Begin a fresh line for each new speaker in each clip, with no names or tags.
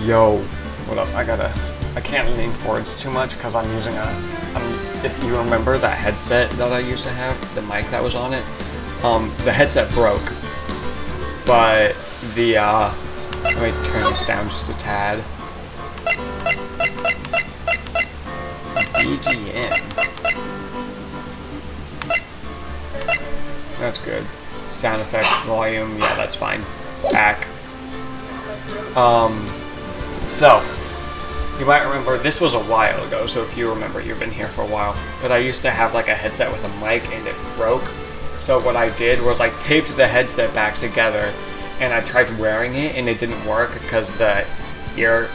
Yo, what up? I can't lean forwards too much because I'm using if you remember that headset that I used to have, the mic that was on it, the headset broke, but let me turn this down just a tad. BGM. That's good. Sound effects, volume, yeah, that's fine. Back. So, you might remember, this was a while ago, so if you remember, you've been here for a while, but I used to have like a headset with a mic and it broke. So what I did was I taped the headset back together and I tried wearing it and it didn't work because the ear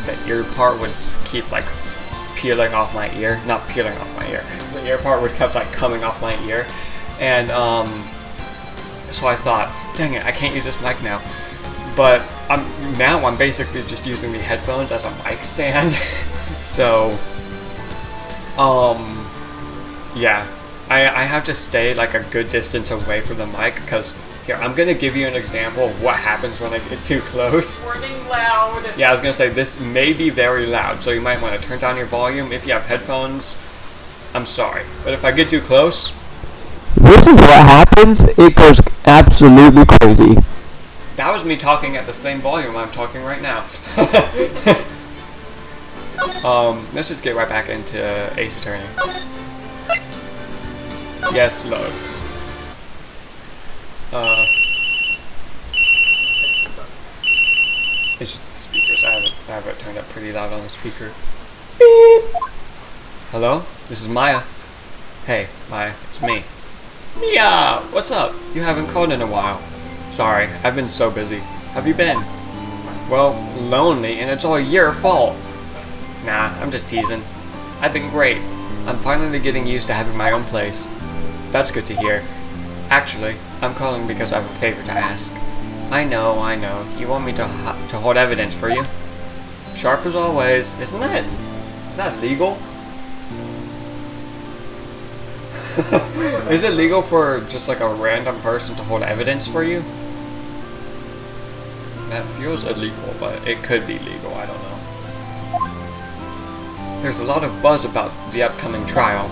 part would keep like peeling off my ear. Not peeling off my ear. The ear part would keep like coming off my ear. And so I thought, dang it, I can't use this mic now. But I'm basically just using the headphones as a mic stand. So, yeah, I have to stay like a good distance away from the mic because here, I'm gonna give you an example of what happens when I get too close.
Warning loud.
Yeah, I was gonna say this may be very loud, so you might want to turn down your volume if you have headphones. I'm sorry, but if I get too close,
this is what happens. It goes absolutely crazy.
that was me talking at the same volume I'm talking right now. Let's just get right back into Ace Attorney. Yes, load. It's just the speakers. I have it turned up pretty loud on the speaker. Beep. Hello? This is Maya. Hey, Maya, it's me. Mia! What's up? You haven't called in a while. Sorry, I've been so busy. Have you been? Well, lonely, and it's all your fault. Nah, I'm just teasing. I've been great. I'm finally getting used to having my own place. That's good to hear. Actually, I'm calling because I have a favor to ask. I know. You want me to hold evidence for you? Sharp as always, isn't it? Is that legal? Is it legal for just like a random person to hold evidence for you? That feels illegal, but it could be legal, I don't know. There's a lot of buzz about the upcoming trial.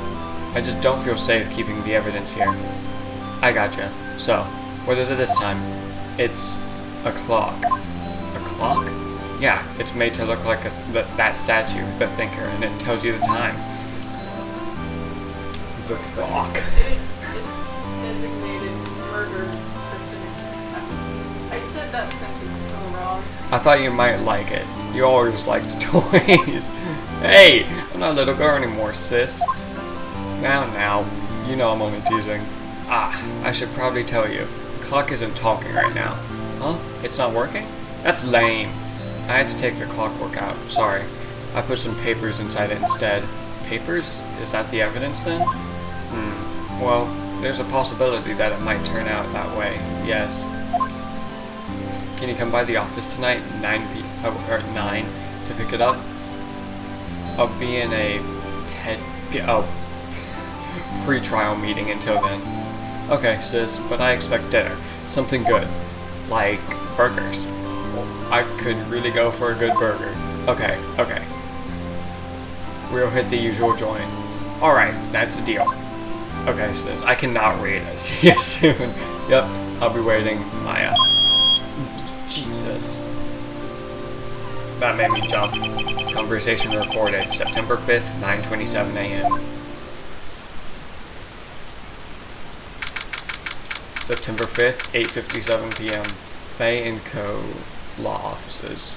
I just don't feel safe keeping the evidence here. I gotcha. So, what is it this time? It's a clock. A clock? Yeah, it's made to look like that statue, the thinker, and it tells you the time. The clock.
It's designated murder person. I said that sentence so wrong.
I thought you might like it. You always liked toys. Hey, I'm not a little girl anymore, sis. Now, you know I'm only teasing. I should probably tell you. The clock isn't talking right now. Huh? It's not working? That's lame. I had to take the clockwork out. Sorry. I put some papers inside it instead. Papers? Is that the evidence then? Well, there's a possibility that it might turn out that way. Yes. Can you come by the office tonight, 9 to pick it up? I'll be in a pre-trial meeting until then. Okay, sis, but I expect dinner. Something good. Like burgers. Well, I could really go for a good burger. Okay. We'll hit the usual joint. Alright, that's a deal. Okay, sis, I cannot read. See you soon. Yep, I'll be waiting. Maya. Jesus. That made me jump. Conversation recorded September 5th, 9:27 a.m. September 5th, 8:57 p.m. Fay & Co. Law Offices.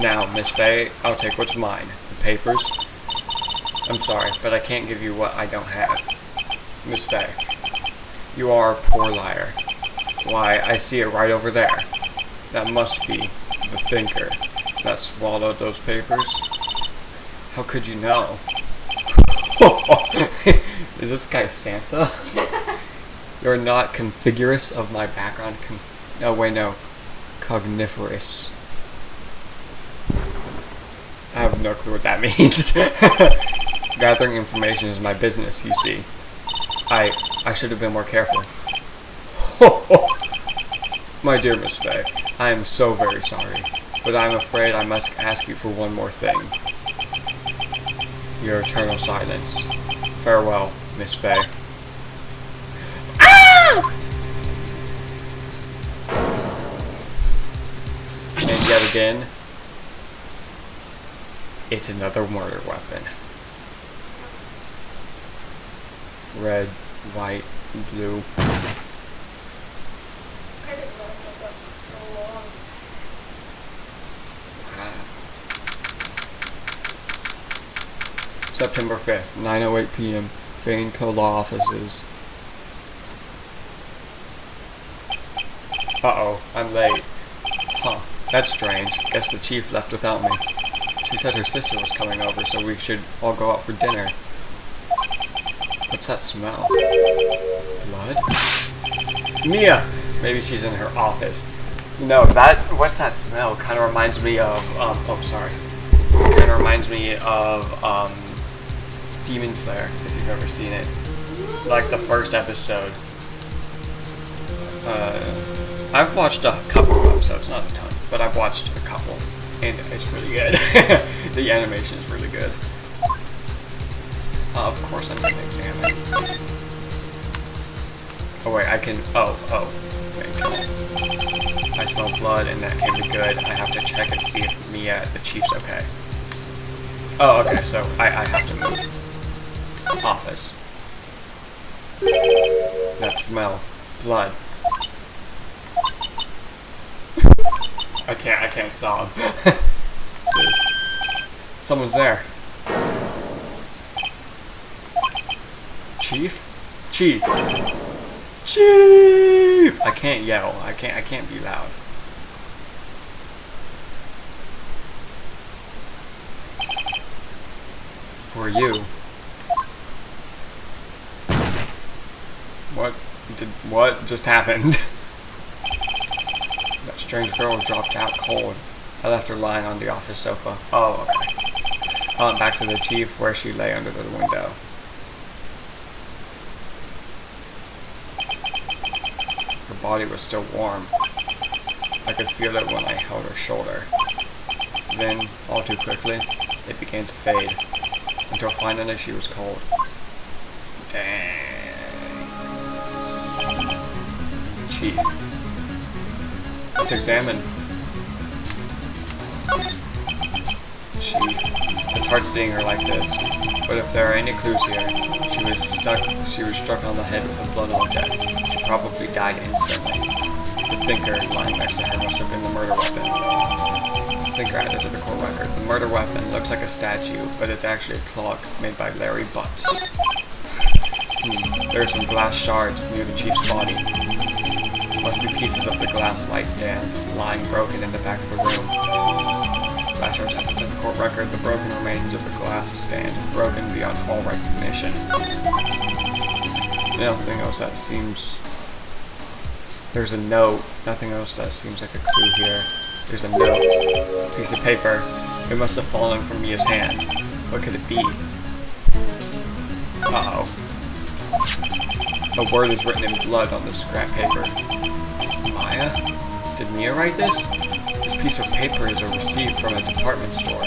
Now, Miss Fay, I'll take what's mine. The papers. I'm sorry, but I can't give you what I don't have. Miss Fay, you are a poor liar. Why, I see it right over there. That must be the thinker that swallowed those papers. How could you know? Is this guy Santa? You're not conspicuous of my background. No. Cogniferous. I have no clue what that means. Gathering information is my business, you see. I should have been more careful. My dear Miss Fay, I am so very sorry, but I'm afraid I must ask you for one more thing. Your eternal silence. Farewell, Miss Fay. Ah! And yet again, it's another murder weapon. Red, white, blue.
I didn't know that for so long.
September 5th, 9:08 p.m. Fayetteville Law Offices. Uh-oh, I'm late. Huh, that's strange. Guess the chief left without me. She said her sister was coming over, so we should all go out for dinner. What's that smell? Blood? Mia! Maybe she's in her office. No, what's that smell? Kind of reminds me of, oh, sorry. Kind of reminds me of, Demon Slayer, if you've ever seen it. Like the first episode. I've watched a couple of episodes, not a ton, but I've watched a couple. And it's really good. The animation is really good. Of course I'm going to examine. Oh wait, I can, wait, come on. I smell blood and that can be good. I have to check and see if Mia, the chief's okay. Oh, okay, so I have to move. Office. That smell. Blood. I can't sob. Sis. Someone's there. Chief? Chief! Chief! I can't yell. I can't be loud. Who are you? What just happened? That strange girl dropped out cold. I left her lying on the office sofa. Oh, okay. I went back to the chief where she lay under the window. Her body was still warm. I could feel it when I held her shoulder. Then, all too quickly, it began to fade, until finally she was cold. Dang. Chief. Let's examine. Chief. It's hard seeing her like this, but if there are any clues here, she was struck on the head with a blunt object. She probably died instantly. The thinker lying next to her must have been the murder weapon. The thinker added to the court record. The murder weapon looks like a statue, but it's actually a clock made by Larry Butts. There are some glass shards near the chief's body. Must be pieces of the glass light stand lying broken in the back of the room. Glass shards added to the court record. The broken remains of the glass stand, broken beyond all recognition. Nothing else that seems... There's a note. Nothing else that seems like a clue here. There's a note. Piece of paper. It must have fallen from Mia's hand. What could it be? Uh-oh. A word is written in blood on the scrap paper. Maya? Did Mia write this? This piece of paper is a receipt from a department store,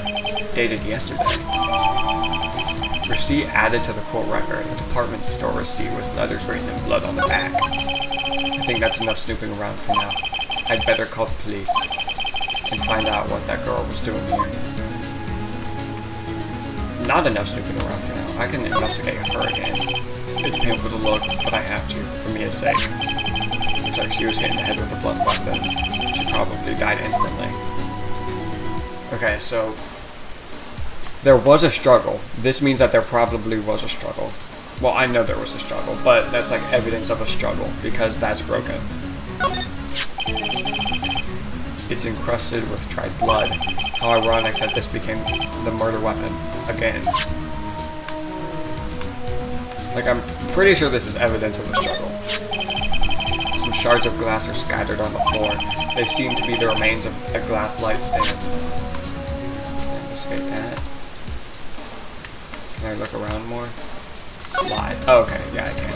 dated yesterday. Receipt added to the court record. A department store receipt with letters written in blood on the back. I think that's enough snooping around for now. I'd better call the police and find out what that girl was doing here. Not enough snooping around for now. I can investigate her again. It's painful to look, but I have to, for Mia's sake. Looks like she was hit in the head with a blunt weapon. She probably died instantly. Okay, so... there was a struggle. This means that there probably was a struggle. Well, I know there was a struggle, but that's like evidence of a struggle, because that's broken. It's encrusted with dried blood. How ironic that this became the murder weapon again. Like, I'm pretty sure this is evidence of a struggle. Some shards of glass are scattered on the floor. They seem to be the remains of a glass light stand. Investigate that. Can I look around more? Slide. Oh, okay, yeah, I can.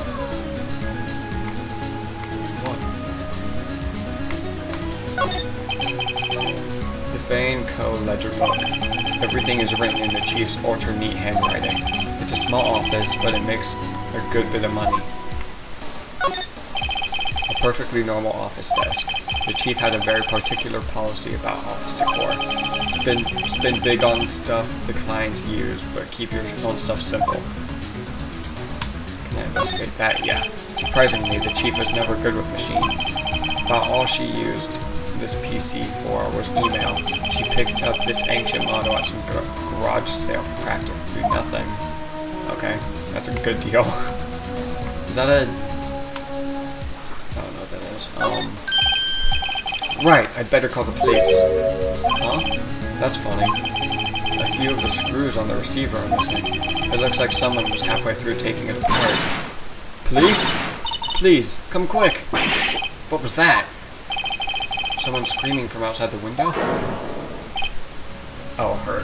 What? The Vane Co. ledger book. Everything is written in the chief's ultra-neat handwriting. It's a small office, but it makes a good bit of money. A perfectly normal office desk. The chief had a very particular policy about office decor. It's been big on stuff the clients use, but keep your own stuff simple. Can I investigate that? Yeah. Surprisingly, the chief was never good with machines. About all she used this PC for was email. She picked up this ancient model at some garage sale for practically nothing. Okay, that's a good deal. Is that a... I don't know what that is. Right, I'd better call the police. Huh? That's funny. A few of the screws on the receiver are missing. It looks like someone was halfway through taking it apart. Police? Please, come quick. What was that? Someone screaming from outside the window? Oh, her.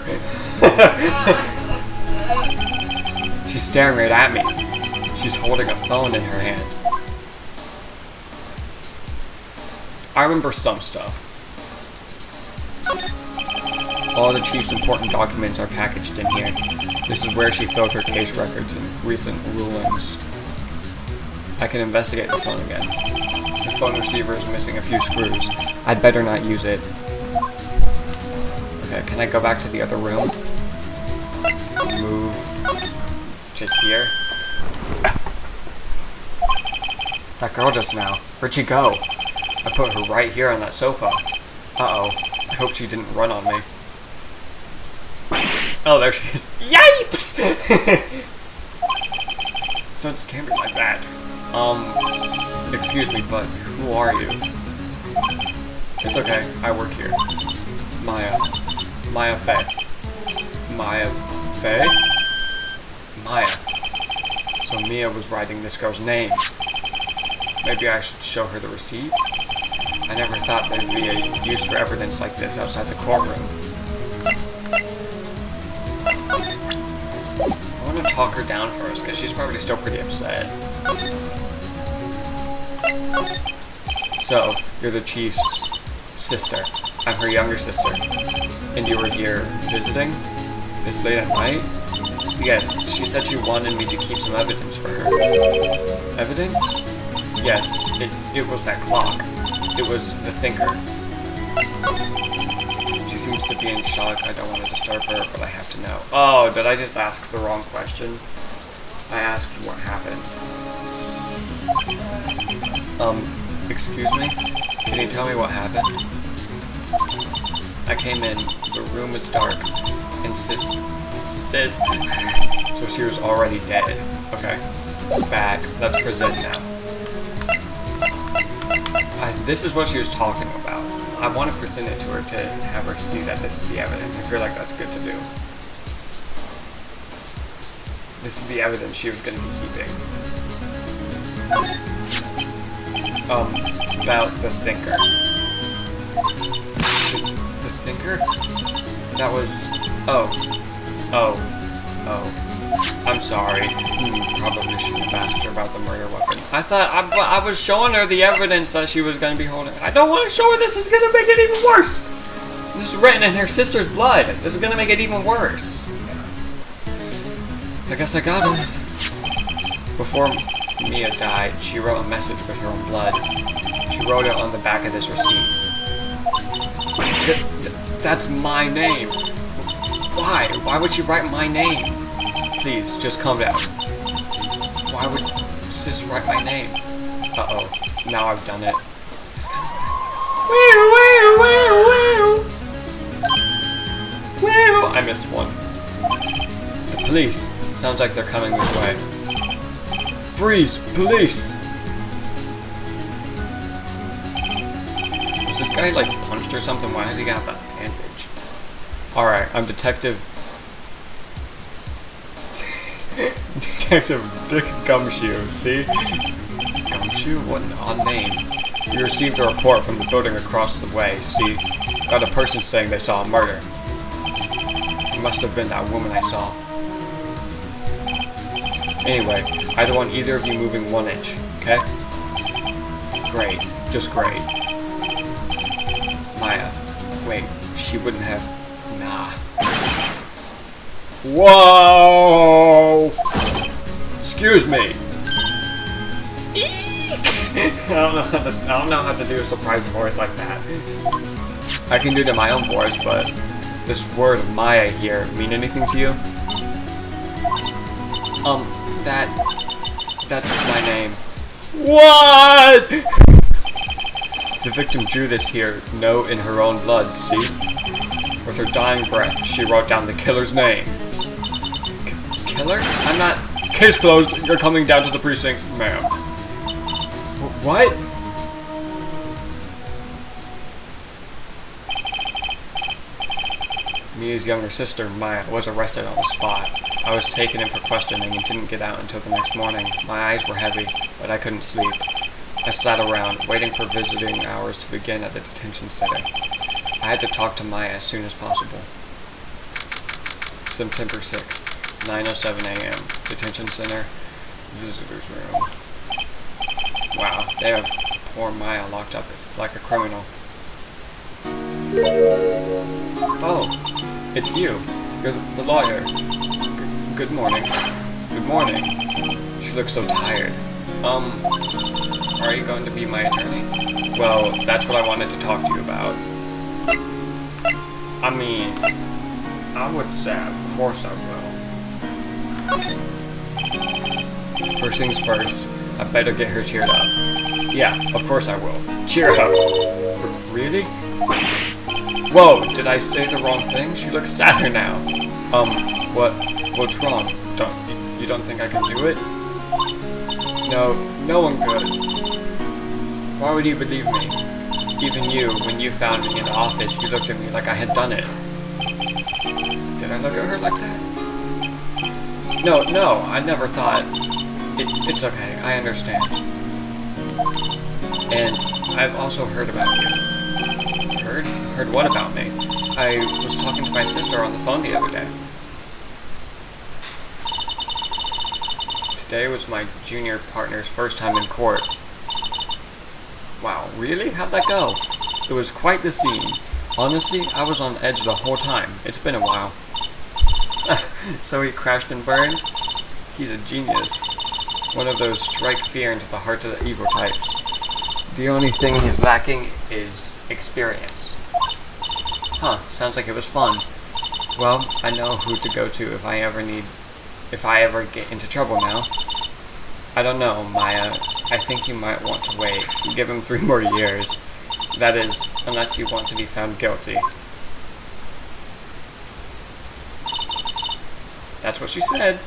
She's staring right at me. She's holding a phone in her hand. I remember some stuff. All the chief's important documents are packaged in here. This is where she filled her case records and recent rulings. I can investigate the phone again. The phone receiver is missing a few screws. I'd better not use it. Okay, can I go back to the other room? Move to here. That girl just now. Where'd she go? I put her right here on that sofa. Uh-oh. I hope she didn't run on me. Oh, there she is. Yipes! Don't scare me like that. Excuse me, but who are you? It's okay, I work here. Maya Fey. Maya Fey? Maya. So Mia was writing this girl's name. Maybe I should show her the receipt? I never thought there'd be a use for evidence like this outside the courtroom. I want to talk her down first, because she's probably still pretty upset. So, you're the chief's sister. I'm her younger sister. And you were here visiting? This late at night? Yes, she said she wanted me to keep some evidence for her. Evidence? Yes, it was that clock. It was the thinker. She seems to be in shock. I don't want to disturb her, but I have to know. Oh, did I just ask the wrong question? I asked what happened. Excuse me? Can you tell me what happened? I came in, the room was dark, and sis, so she was already dead. Okay. Back, let's present now. This is what she was talking about. I want to present it to her to have her see that this is the evidence. I feel like that's good to do. This is the evidence she was going to be keeping. About the thinker. The thinker? That was... Oh. I'm sorry. Probably shouldn't have asked her about the murder weapon. I thought I was showing her the evidence that she was going to be holding. I don't want to show her this. It's going to make it even worse. This is written in her sister's blood. This is going to make it even worse. I guess I got him. Before Mia died, she wrote a message with her own blood. She wrote it on the back of this receipt. That's my name. Why? Why would she write my name? Please, just calm down. Why would sis write my name? Uh-oh. Now I've done it. It's kind of... I missed one. The police. Sounds like they're coming this way. Freeze! Police! Was this guy, like, punched or something? Why has he got that bandage? Alright, I'm Detective Dick Gumshoe, see? Gumshoe? What an odd name. We received a report from the building across the way, see? Got a person saying they saw a murder. It must have been that woman I saw. Anyway, I don't want either of you moving 1 inch, okay? Great. Just great. Maya. she wouldn't have... Nah. Whoa! Excuse me. I don't know how to do a surprise voice like that. I can do it in my own voice, but this word Maya here mean anything to you? That's my name. What? The victim drew this here note in her own blood, see? With her dying breath, she wrote down the killer's name. Killer? I'm not... Case closed. You're coming down to the precinct, ma'am. What? Mia's younger sister, Maya, was arrested on the spot. I was taken in for questioning and didn't get out until the next morning. My eyes were heavy, but I couldn't sleep. I sat around, waiting for visiting hours to begin at the detention center. I had to talk to Maya as soon as possible. September 6th, 9:07 a.m. Detention center, visitor's room. Wow, they have poor Maya locked up like a criminal. Oh, it's you. You're the lawyer. Good morning. Good morning. She looks so tired. Are you going to be my attorney? Well, that's what I wanted to talk to you about. I mean, I would say, of course I will. First things first, I better get her cheered up. Yeah, of course I will. Cheer up. Really? Whoa, did I say the wrong thing? She looks sadder now. What's wrong? You don't think I can do it? No, no one could. Why would you believe me? Even you, when you found me in the office, you looked at me like I had done it. Did I look at her like that? No, I never thought. It's okay, I understand. And I've also heard about you. Heard what about me? I was talking to my sister on the phone the other day. Today was my junior partner's first time in court. Wow, really? How'd that go? It was quite the scene. Honestly, I was on edge the whole time. It's been a while. So he crashed and burned? He's a genius. One of those strike fear into the hearts of the evil types. The only thing he's lacking is experience. Huh, sounds like it was fun. Well, I know who to go to if I ever get into trouble now. I don't know, Maya. I think you might want to wait. Give him 3 more years. That is, unless you want to be found guilty. That's what she said.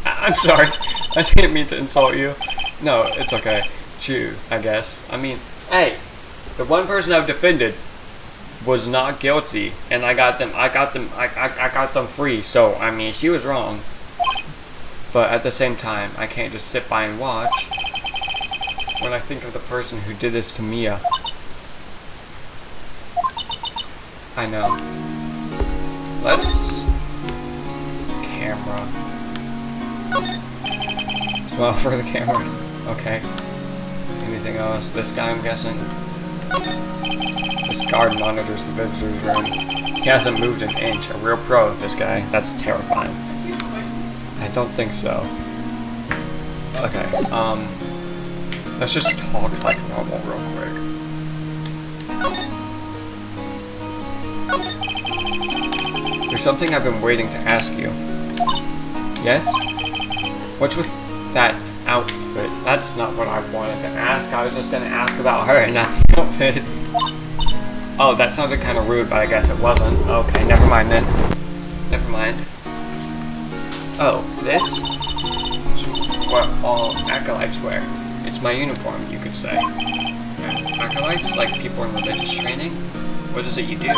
I'm sorry. I didn't mean to insult you. No, it's okay. Chew, I guess. I mean, hey, the one person I've defended was not guilty, and I got them free. So I mean, she was wrong. But at the same time, I can't just sit by and watch. When I think of the person who did this to Mia, I know. Let's camera. Smile for the camera. Okay. Anything else? This guy, I'm guessing. This guard monitors the visitor's room. He hasn't moved an inch. A real pro, this guy. That's terrifying. I don't think so. Okay, let's just talk like normal real quick. There's something I've been waiting to ask you. Yes? What's with that outfit? That's not what I wanted to ask. I was just gonna ask about her and not the outfit. Oh, that sounded kind of rude, but I guess it wasn't. Okay, never mind then. Never mind. Oh, this? It's what all acolytes wear. It's my uniform, you could say. Acolytes? Like people in religious training? What is it you do?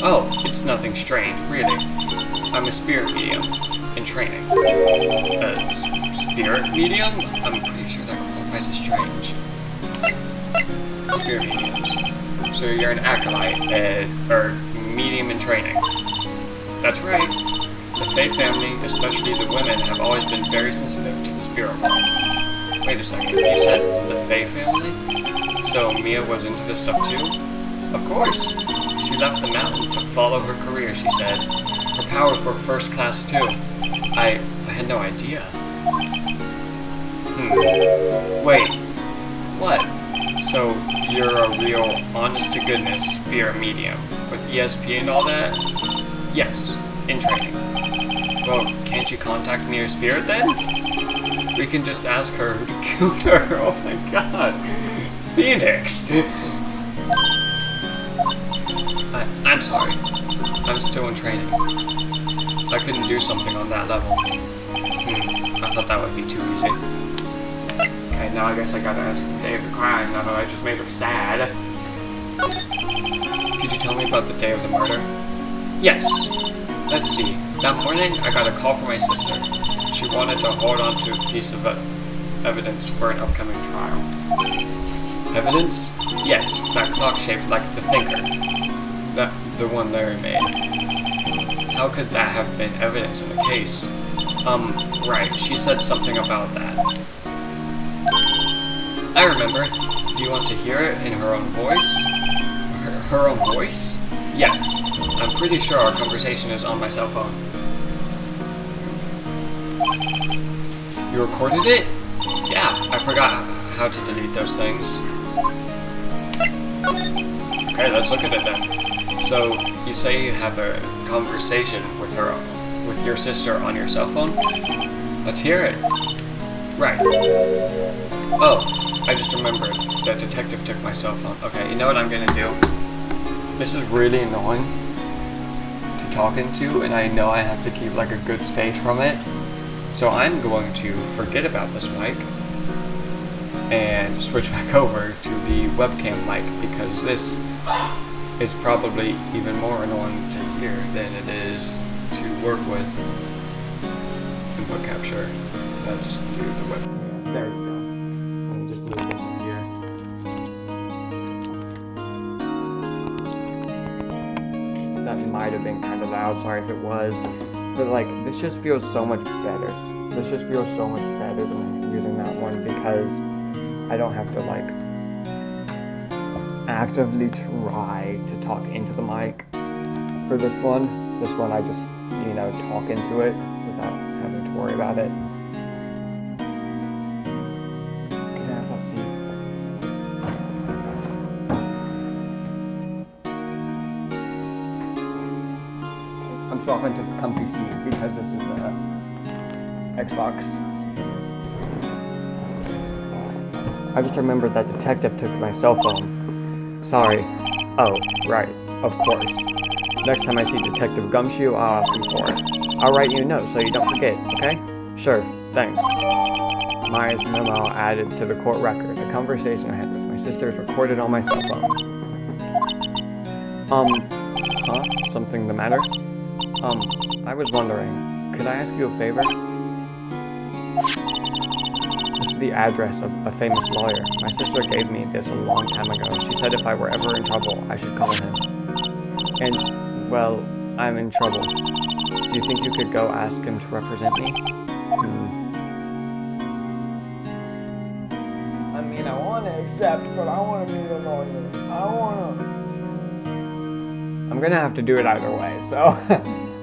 Oh, it's nothing strange, really. I'm a spirit medium in training. A spirit medium? I'm pretty sure that qualifies as strange. Spirit mediums. So you're an acolyte, or medium in training. That's right. The Fae family, especially the women, have always been very sensitive to the spirit world. Wait a second, you said the Fae family? So Mia was into this stuff too? Of course. She left the mountain to follow her career, she said. Her powers were first class too. I had no idea. Wait. What? So, you're a real, honest-to-goodness spirit medium, with ESP and all that? Yes, in training. Well, can't you contact me or spirit then? We can just ask her who killed her. Oh my god. Phoenix! I'm sorry. I'm still in training. I couldn't do something on that level. I thought that would be too easy. Okay, now I guess I gotta ask the day of the crime, now that I just made her sad. Could you tell me about the day of the murder? Yes. Let's see. That morning, I got a call from my sister. She wanted to hold on to a piece of evidence for an upcoming trial. Evidence? Yes, that clock shaped like the Thinker. The one Larry made. How could that have been evidence in the case? Right, she said something about that. I remember. Do you want to hear it in her own voice? Her own voice? Yes. I'm pretty sure our conversation is on my cell phone. You recorded it? Yeah, I forgot how to delete those things. Okay, let's look at it then. So, you say you have a conversation with your sister on your cell phone? Let's hear it. Right. Oh, I just remembered. The detective took my cell phone. Okay, you know what I'm gonna do? This is really annoying to talk into, and I know I have to keep like a good space from it. So I'm going to forget about this mic and switch back over to the webcam mic, because this is probably even more annoying to hear than it is to work with input capture. Let's do the webcam. There we go. Let me just move this in here. That might have been kind of loud, sorry if it was. But like, this just feels so much better. This just feels so much better than using that one, because I don't have to like actively try to talk into the mic for this one. This one I just, you know, talk into it without having to worry about it. Let's see. I'm swapping to the comfy seat because this is the Xbox. I just remembered that detective took my cell phone. Sorry. Oh, right. Of course. Next time I see Detective Gumshoe, I'll ask him for it. I'll write you a note so you don't forget, okay? Sure. Thanks. Maya's memo added to the court record. A conversation I had with my sister is recorded on my cell phone. Huh? Something the matter? I was wondering, could I ask you a favor? This is the address of a famous lawyer. My sister gave me this a long time ago. She said if I were ever in trouble, I should call him. And, well, I'm in trouble. Do you think you could go ask him to represent me? I mean, I want to accept, but I want to meet a lawyer. I'm gonna have to do it either way, so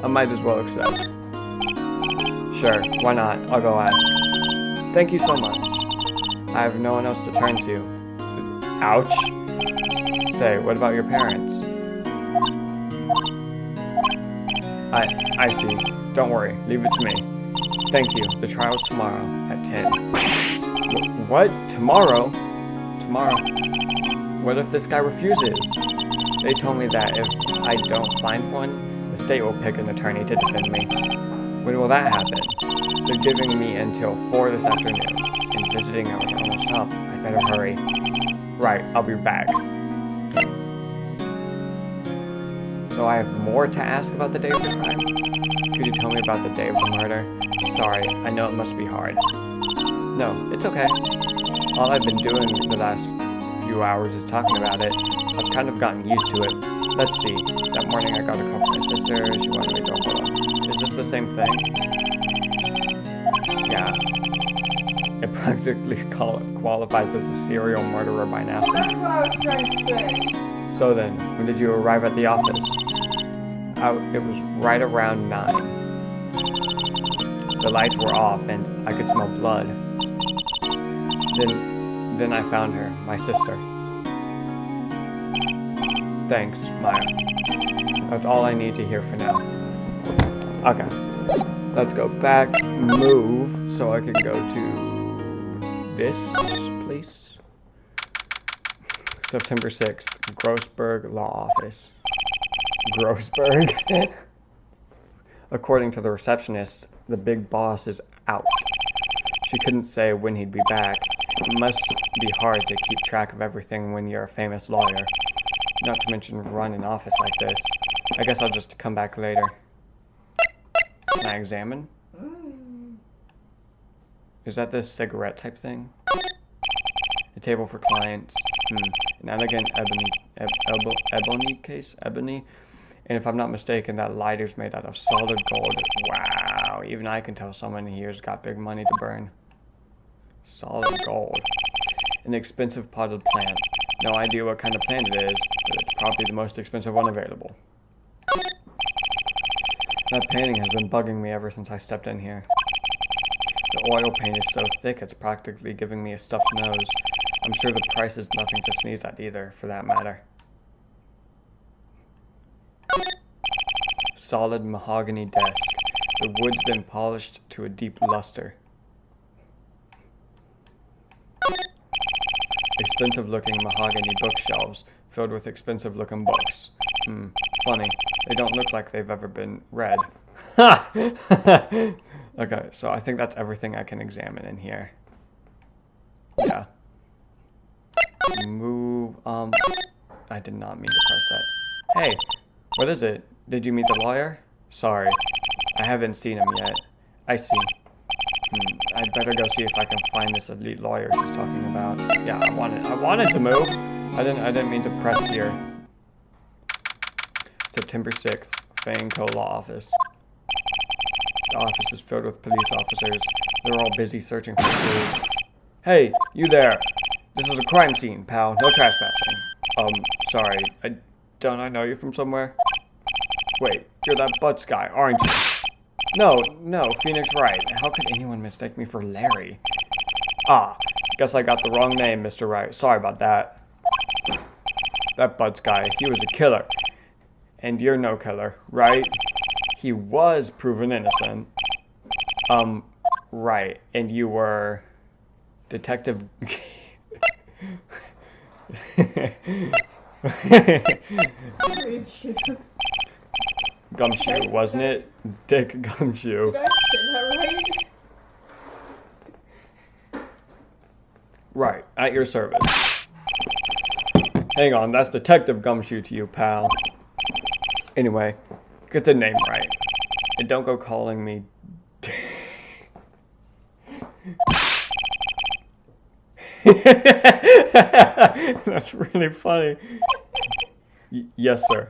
I might as well accept. Sure, why not? I'll go ask. Thank you so much. I have no one else to turn to. Ouch. Say, what about your parents? I see. Don't worry. Leave it to me. Thank you. The trial's tomorrow at 10. What? Tomorrow? Tomorrow? What if this guy refuses? They told me that if I don't find one, the state will pick an attorney to defend me. When will that happen? They're giving me until 4 this afternoon, and visiting hours are almost up. I better hurry. Right, I'll be back. So I have more to ask about the day of the crime? Could you tell me about the day of the murder? Sorry, I know it must be hard. No, it's okay. All I've been doing the last few hours is talking about it. I've kind of gotten used to it. Let's see. That morning I got a call from my sister. She wanted me to hold on. Is this the same thing? Yeah. It practically qualifies as a serial murderer by now.
That's what I was trying to say.
So then, when did you arrive at the office? It was right around 9. The lights were off and I could smell blood. Then I found her, my sister. Thanks, Maya. That's all I need to hear for now. Okay. Let's go back, move, so I can go to this place. September 6th, Grossberg Law Office. Grossberg? According to the receptionist, the big boss is out. She couldn't say when he'd be back. It must be hard to keep track of everything when you're a famous lawyer. Not to mention run an office like this. I guess I'll just come back later. Can I examine? Is that the cigarette type thing? A table for clients. An elegant ebony case? Ebony? And if I'm not mistaken, that lighter's made out of solid gold. Wow, even I can tell someone here's got big money to burn. Solid gold. An expensive potted plant. No idea what kind of plant it is, but it's probably the most expensive one available. That painting has been bugging me ever since I stepped in here. The oil paint is so thick it's practically giving me a stuffed nose. I'm sure the price is nothing to sneeze at either, for that matter. Solid mahogany desk. The wood's been polished to a deep luster. Expensive-looking mahogany bookshelves filled with expensive-looking books. Funny. They don't look like they've ever been read. Okay, so I think that's everything I can examine in here. Yeah. Move, I did not mean to press that. Hey, what is it? Did you meet the lawyer? Sorry, I haven't seen him yet. I see. I'd better go see if I can find this elite lawyer she's talking about. Yeah, I wanted to move. I didn't mean to press here. September 6th, Fanco Law Office. The office is filled with police officers. They're all busy searching for clues. Hey, you there! This is a crime scene, pal. No trespassing. Sorry. Don't I know you from somewhere? Wait, you're that Butts guy, aren't you? No, Phoenix Wright. How could anyone mistake me for Larry? Ah, guess I got the wrong name, Mr. Wright. Sorry about that. That Butts guy, he was a killer. And you're no killer, right? He was proven innocent. Right. And you were... Detective... Gumshoe, wasn't it? Dick Gumshoe.
Did I say that right?
Right, at your service. Hang on, that's Detective Gumshoe to you, pal. Anyway, get the name right. And don't go calling me... That's really funny. Yes, sir.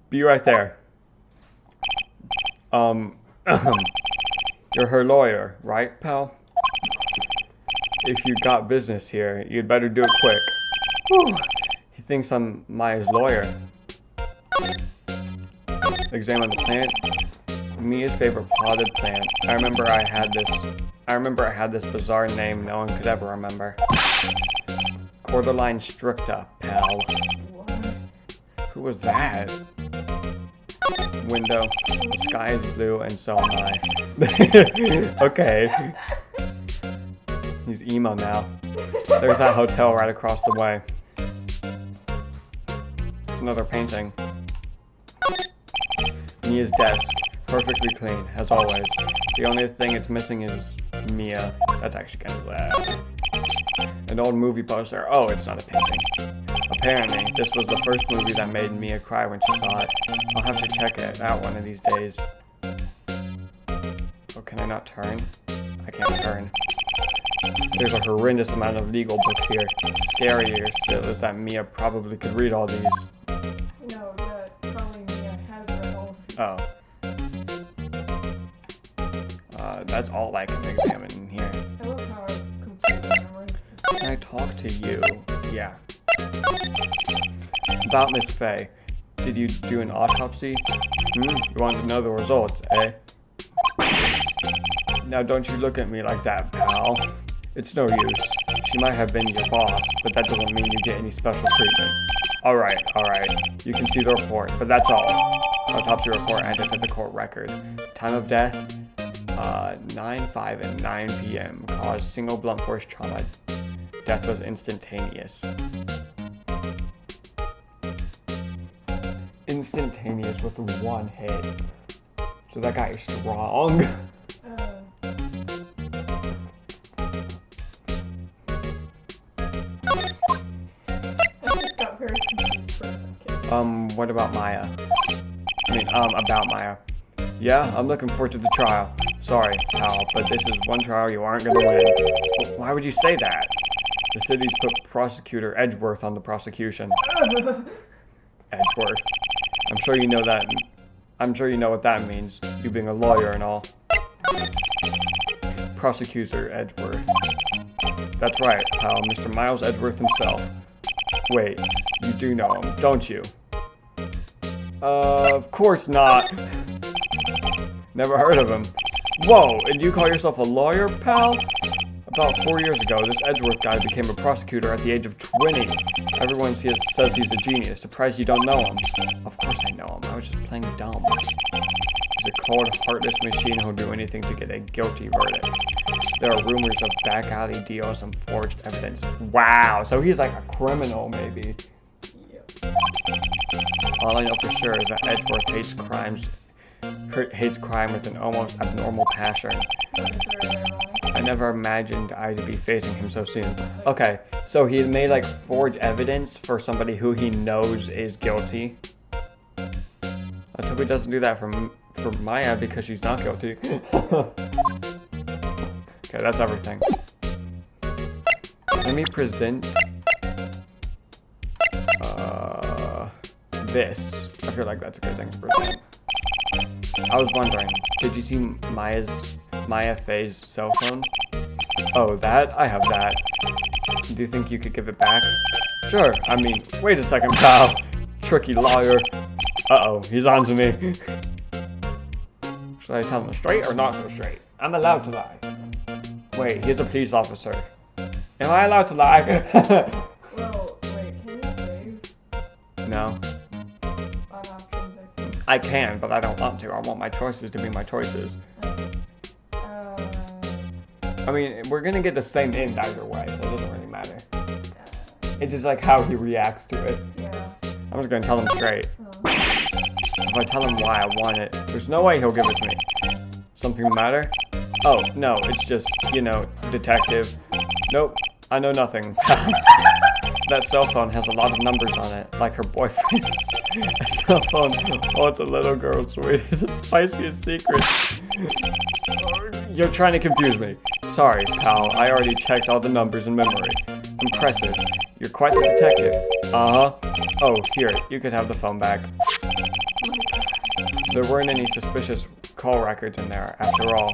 Be right there. You're her lawyer, right, pal? If you got business here, you'd better do it quick. Whew. He thinks I'm Maya's lawyer. Examine the plant. Mia's favorite potted plant. I remember I had this bizarre name no one could ever remember. Cordyline stricta, pal.
What?
Who was that? Window. The sky is blue and so am I. Okay. He's emo now. There's that hotel right across the way. It's another painting. Mia's desk. Perfectly clean, as always. The only thing it's missing is Mia. That's actually kind of bad. An old movie poster. Oh, it's not a painting. Apparently, this was the first movie that made Mia cry when she saw it. I'll have to check it out one of these days. Oh, can I not turn? I can't turn. There's a horrendous amount of legal books here. Scarier still is that Mia probably could read all these.
No, that probably Mia has read all of these.
Oh. That's all I can examine in here.
I love how our computer memorized this.
Can I talk to you? Yeah.
about Miss Fay? Did you do an autopsy? You want to know the results, eh? Now don't you look at me like that, pal. It's no use. She might have been your boss, but that doesn't mean you get any special treatment. Alright. You can see the report, but that's all. Autopsy report added to the court record. Time of death, 9:05 and 9 p.m. Caused single blunt force trauma. Death was instantaneous. Instantaneous with one hit. So that guy is strong. What about Maya? About Maya. Yeah, I'm looking forward to the trial. Sorry, pal, but this is one trial you aren't gonna win. But why would you say that? The city's put Prosecutor Edgeworth on the prosecution. Edgeworth. I'm sure you know that. I'm sure you know what that means, you being a lawyer and all. Prosecutor Edgeworth. That's right, pal, Mr. Miles Edgeworth himself. Wait, you do know him, don't you? Of course not. Never heard of him. Whoa, and you call yourself a lawyer, pal? About 4 years ago, this Edgeworth guy became a prosecutor at the age of 20. Everyone says he's a genius. Surprised you don't know him. Of course I know him. I was just playing dumb. He's a cold, heartless machine who'll do anything to get a guilty verdict. There are rumors of back alley deals and forged evidence. Wow, so he's like a criminal, maybe. All I know for sure is that Edgeworth hates crime with an almost abnormal passion. I never imagined I'd be facing him so soon. Okay, so he made like forged evidence for somebody who he knows is guilty. Let's hope he doesn't do that for Maya because she's not guilty. Okay, that's everything. Let me present this. I feel like that's a good thing to present. I was wondering, did you see Maya Fay's cell phone? Oh, that? I have that. Do you think you could give it back? Sure, wait a second, pal. Tricky lawyer. Uh-oh, he's on to me. Should I tell him straight or not so straight? I'm allowed to lie. Wait, he's a police officer. Am I allowed to lie?
Well, wait, can you save?
No.
On options, I think.
I can, but I don't want to. I want my choices to be my choices. We're gonna get the same end either way, so it doesn't really matter. It's just like how he reacts to it.
Yeah.
I'm just gonna tell him straight. If I tell him why I want it, there's no way he'll give it to me. Something the matter? Oh, no, it's just, detective. Nope, I know nothing. That cell phone has a lot of numbers on it, like her boyfriend's. A cell phone holds a little girl's sweetest, spiciest secret. You're trying to confuse me. Sorry, pal, I already checked all the numbers in memory. Impressive. You're quite the detective. Uh-huh. Oh, here, you could have the phone back. There weren't any suspicious call records in there, after all.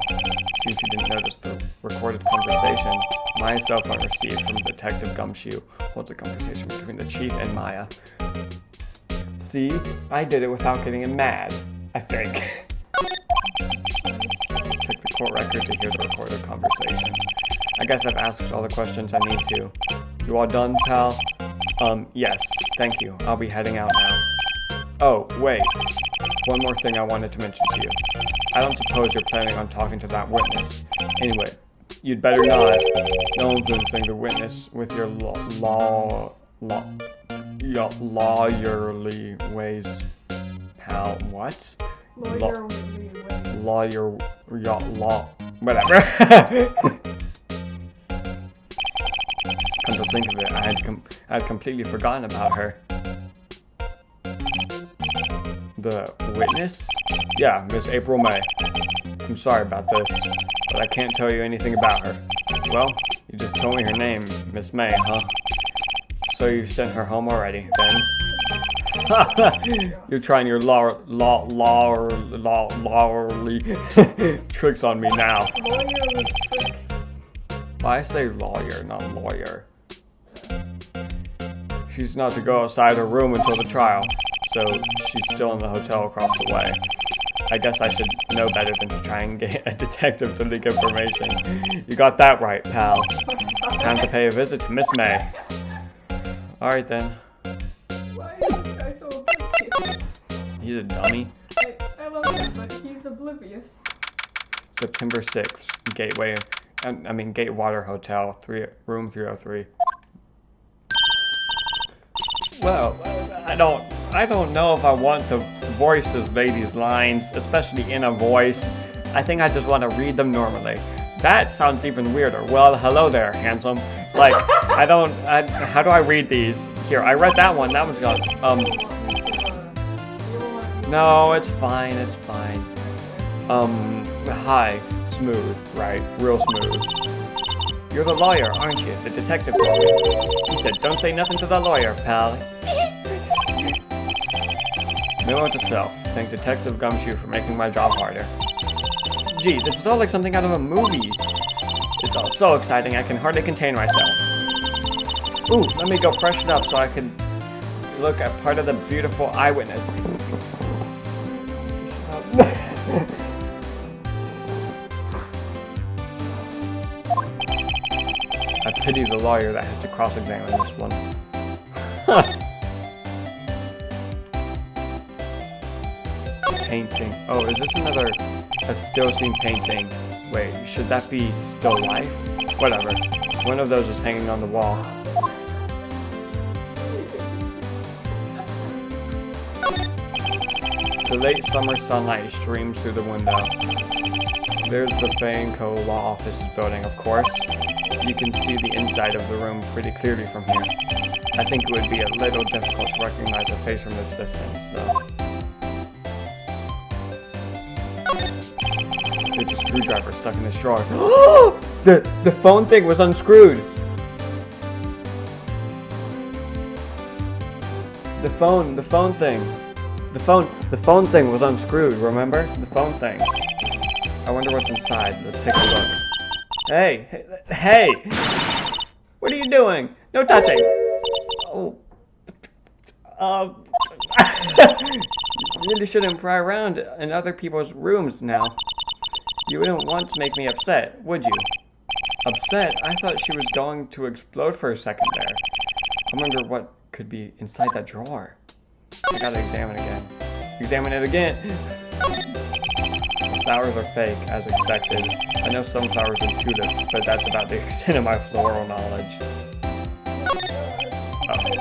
Since you didn't notice the recorded conversation, Maya's cell phone received from Detective Gumshoe holds a conversation between the chief and Maya. See? I did it without getting him mad, I think. Check the court record to hear the recorded conversation. I guess I've asked all the questions I need to. You all done, pal? Yes, thank you. I'll be heading out now. Oh, wait. One more thing I wanted to mention to you. I don't suppose you're planning on talking to that witness. Anyway, you'd better not. No influencing the witness with your lawyerly ways, pal. What? Whatever. Come to think of it, I had completely forgotten about her. The witness? Yeah, Miss April May. I'm sorry about this, but I can't tell you anything about her. Well, you just told me her name, Miss May, huh? So you sent her home already, then? You're trying your lawyerly tricks on me now.
Lawyerly tricks.
I say lawyer, not lawyer. She's not to go outside her room until the trial, so she's still in the hotel across the way. I guess I should know better than to try and get a detective to leak information. You got that right, pal. Time to pay a visit to Miss May. Alright then.
Why is this guy so oblivious?
He's a dummy.
I love him, but he's oblivious.
September 6th, Gatewater Hotel, room 303. Well, I don't know if I want to voice this lady's lines, especially in a voice. I think I just want to read them normally. That sounds even weirder. Well, hello there, handsome. Like, how do I read these? Here, I read that one. That one's gone. No, it's fine. It's fine. Hi. Smooth, right? Real smooth. You're the lawyer, aren't you? The detective told me. He said, don't say nothing to the lawyer, pal. Note to self. Thank Detective Gumshoe for making my job harder. Gee, this is all like something out of a movie. It's all so exciting, I can hardly contain myself. Ooh, let me go freshen up so I can look at part of the beautiful eyewitness. I pity the lawyer that has to cross-examine this one. Painting. Oh, is this a still scene painting? Wait, should that be still life? Whatever. One of those is hanging on the wall. The late summer sunlight streams through the window. There's the Fanco Law Offices building, of course. You can see the inside of the room pretty clearly from here. I think it would be a little difficult to recognize a face from this distance, though. There's a screwdriver stuck in this drawer. The phone thing was unscrewed! The phone thing was unscrewed, remember? The phone thing. I wonder what's inside. Let's take a look. Hey! What are you doing? No touching! Oh. You really shouldn't pry around in other people's rooms now. You wouldn't want to make me upset, would you? Upset? I thought she was going to explode for a second there. I wonder what could be inside that drawer. I gotta examine again. Examine it again! The flowers are fake, as expected. I know some flowers are tulips, but that's about the extent of my floral knowledge. Okay.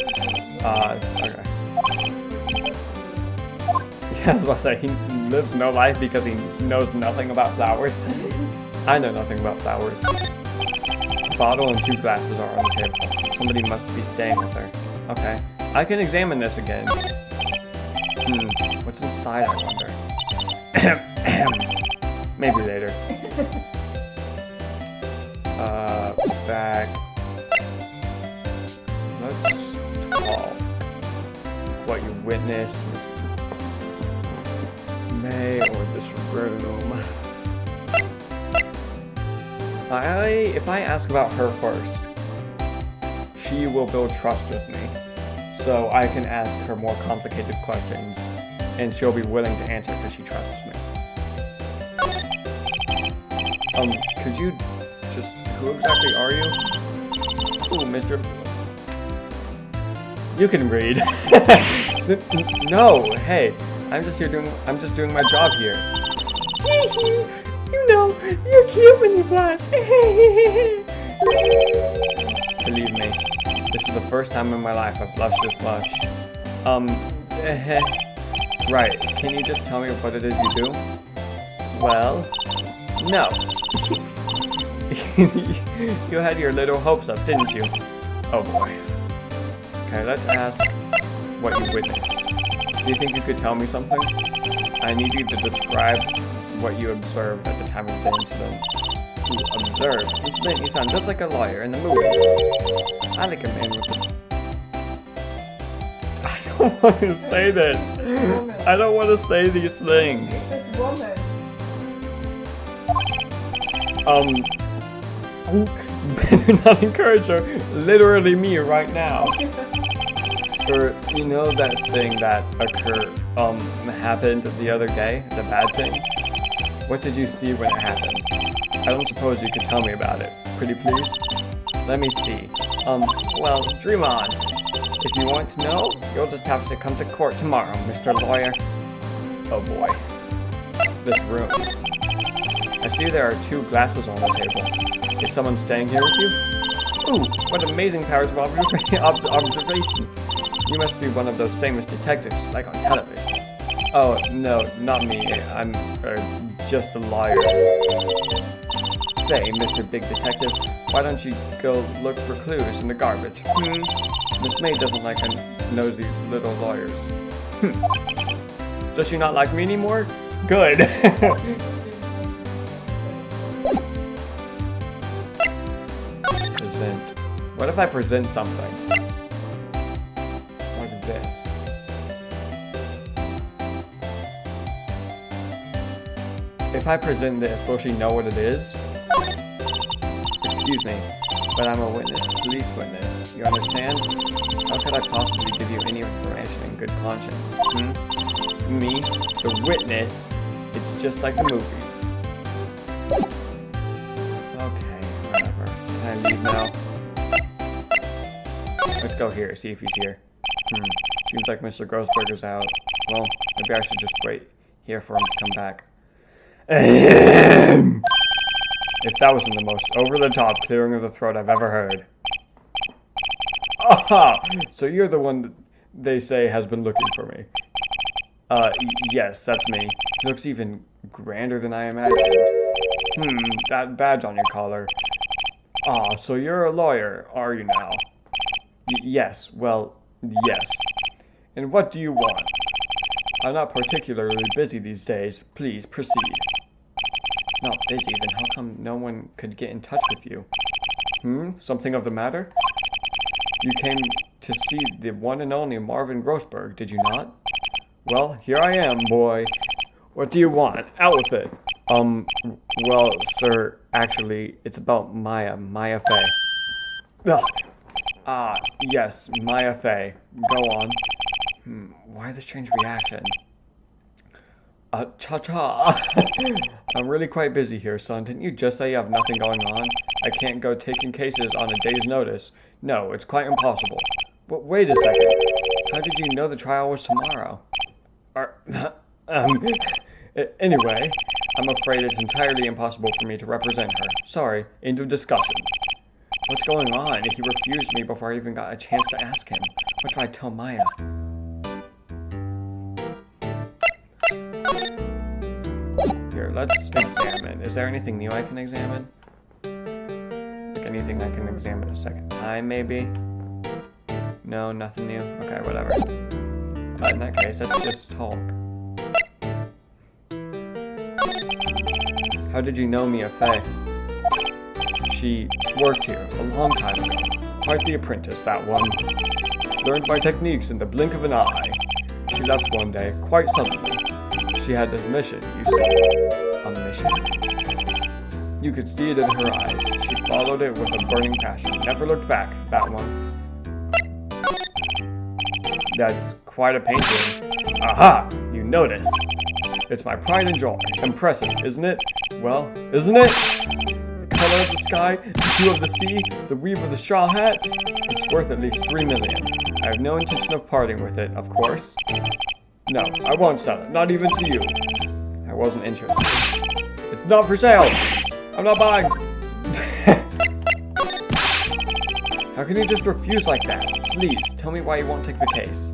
Yeah, I was about to say, he lives no life because he knows nothing about flowers. I know nothing about flowers. A bottle and 2 glasses are on the table. Somebody must be staying with her. Okay. I can examine this again. What's inside, I wonder? Maybe later. Back. Let's talk. What you witnessed, May, or this room. If I ask about her first, she will build trust with me. So I can ask her more complicated questions, and she'll be willing to answer because she trusts me. Could you just, who exactly are you? Ooh, Mr. You can read. No, hey, I'm just doing my job here. You know, you're cute when you blush. Believe me, this is the first time in my life I've blushed this much. Right, can you just tell me what it is you do? Well, no. You had your little hopes up, didn't you? Oh boy. Okay, let's ask what you witnessed. Do you think you could tell me something? I need you to describe what you observed at the time of the incident. You observed? Incident, you sound just like a lawyer in the movies. I like a man with a... I don't want to say this. I don't want to say these things.
This woman.
Better not encourage her. Literally me right now. Or, you know that thing that happened the other day? The bad thing? What did you see when it happened? I don't suppose you could tell me about it. Pretty please? Let me see. Well, dream on. If you want to know, you'll just have to come to court tomorrow, Mr. Lawyer. Oh boy. This room. I see there are 2 glasses on the table. Is someone staying here with you? Ooh, what amazing powers of observation. You must be one of those famous detectives, like on television. Oh, no, not me. I'm just a lawyer. Say, Mr. Big Detective, why don't you go look for clues in the garbage? Miss May doesn't like nosy little lawyers. Does she not like me anymore? Good. Present. What if I present something? Like this. If I present this, will she know what it is? Excuse me, but I'm a witness, police witness. You understand? How could I possibly give you any information in good conscience? Me, the witness, it's just like the movies. Okay, whatever. Can I leave now? Let's go here, see if he's here. Seems like Mr. Grossberger's out. Well, maybe I should just wait here for him to come back. If that wasn't the most over-the-top clearing of the throat I've ever heard. Aha! So you're the one that they say has been looking for me. Yes, that's me. He looks even grander than I imagined. That badge on your collar. Ah, so you're a lawyer, are you now? Yes, well, yes. And what do you want? I'm not particularly busy these days. Please, proceed. Not busy, then how come no one could get in touch with you? Something of the matter? You came to see the one and only Marvin Grossberg, did you not? Well, here I am, boy. What do you want? Out with it. Well, sir, actually, it's about Maya Fey. Ugh. Yes, Maya Fey. Go on. Why the strange reaction? Cha-cha. I'm really quite busy here, son. Didn't you just say you have nothing going on? I can't go taking cases on a day's notice. No, it's quite impossible. But wait a second. How did you know the trial was tomorrow? Anyway, I'm afraid it's entirely impossible for me to represent her. Sorry, end of discussion. What's going on? He refused me before I even got a chance to ask him. What do I tell Maya? Here, let's examine. Is there anything new I can examine? Like anything I can examine a second time, maybe? No, nothing new? Okay, whatever. In that case, let's just talk. How did you know Mia Fey? She worked here a long time ago. Quite the apprentice, that one. Learned my techniques in the blink of an eye. She left one day, quite suddenly. She had this mission, you see. A mission? You could see it in her eyes. She followed it with a burning passion. Never looked back, that one. That's quite a painting. Aha! You noticed. It's my pride and joy. Impressive, isn't it? Well, isn't it? The color of the sky, the hue of the sea, the weave of the straw hat. It's worth at least 3 million. I have no intention of parting with it, of course. No, I won't sell it. Not even to you. I wasn't interested. It's not for sale! I'm not buying! How can you just refuse like that? Please, tell me why you won't take the case.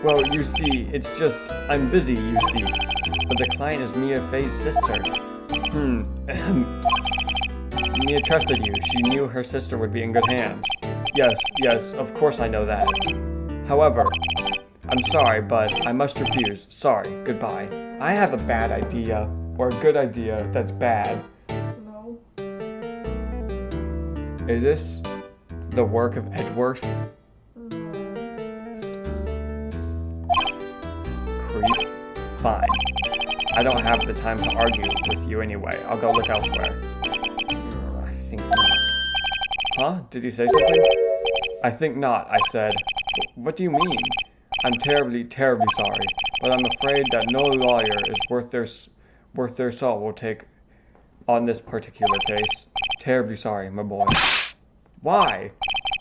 Well, you see, it's just, I'm busy, you see. But the client is Mia Fey's sister. Mia trusted you. She knew her sister would be in good hands. Yes, of course I know that. However, I'm sorry, but I must refuse. Sorry, goodbye. I have a bad idea, or a good idea that's bad.
No.
Is this the work of Edgeworth? Creep? Fine. I don't have the time to argue with you anyway. I'll go look elsewhere. I think not. Huh? Did you say something? I think not, I said. What do you mean? I'm terribly, terribly sorry, but I'm afraid that no lawyer is worth their salt will take on this particular case. Terribly sorry, my boy. Why?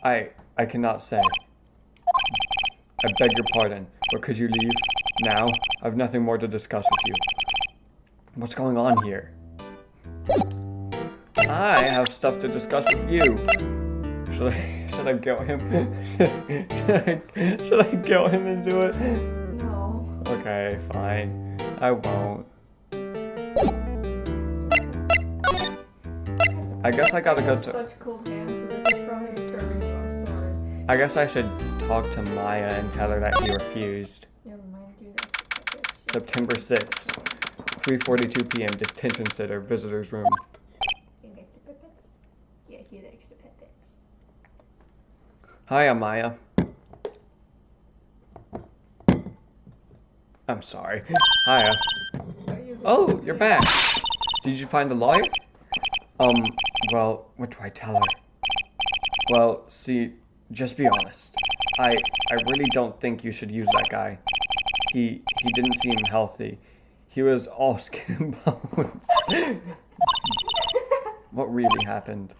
I cannot say. I beg your pardon, but could you leave now? I've nothing more to discuss with you. What's going on here? I have stuff to discuss with you. Should I guilt him? should I guilt him into it?
No.
Okay, fine. I won't. I guess I gotta go to...
Such cool hands, so this is probably disturbing you, I'm sorry.
I guess I should talk to Maya and tell her that he refused.
Never mind, do that.
September 6th, 3:42 p.m. Detention Center, visitor's room.
You like the pippets? Yeah, he likes the pippets.
Hi, I'm Maya. I'm sorry. Hiya. Oh, you're back. Did you find the lawyer? Well, what do I tell her? Well, see, just be honest. I really don't think you should use that guy. He didn't seem healthy. He was all skin and bones. What really happened?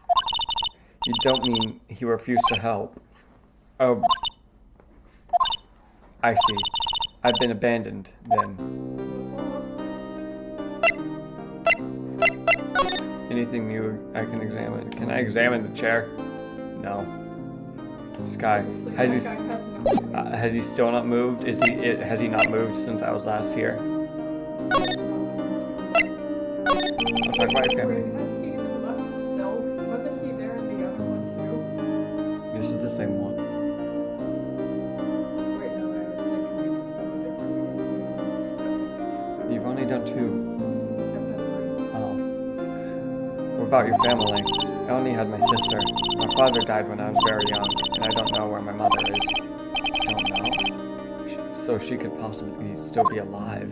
You don't mean he refused to help? Oh, I see. I've been abandoned, then. Anything new I can examine? Can I examine the chair? No. This guy, has he still not moved? Has he not moved since I was last here? I'll talk about your family.
Has he even left still? Wasn't he there in the other one too?
This is the same one.
Wait, no, I was thinking of a different
You've only done 2.
I've done 3.
Oh. What about your family? I only had my sister. My father died when I was very young, and I don't know where my mother is. Don't know? So she could possibly still be alive.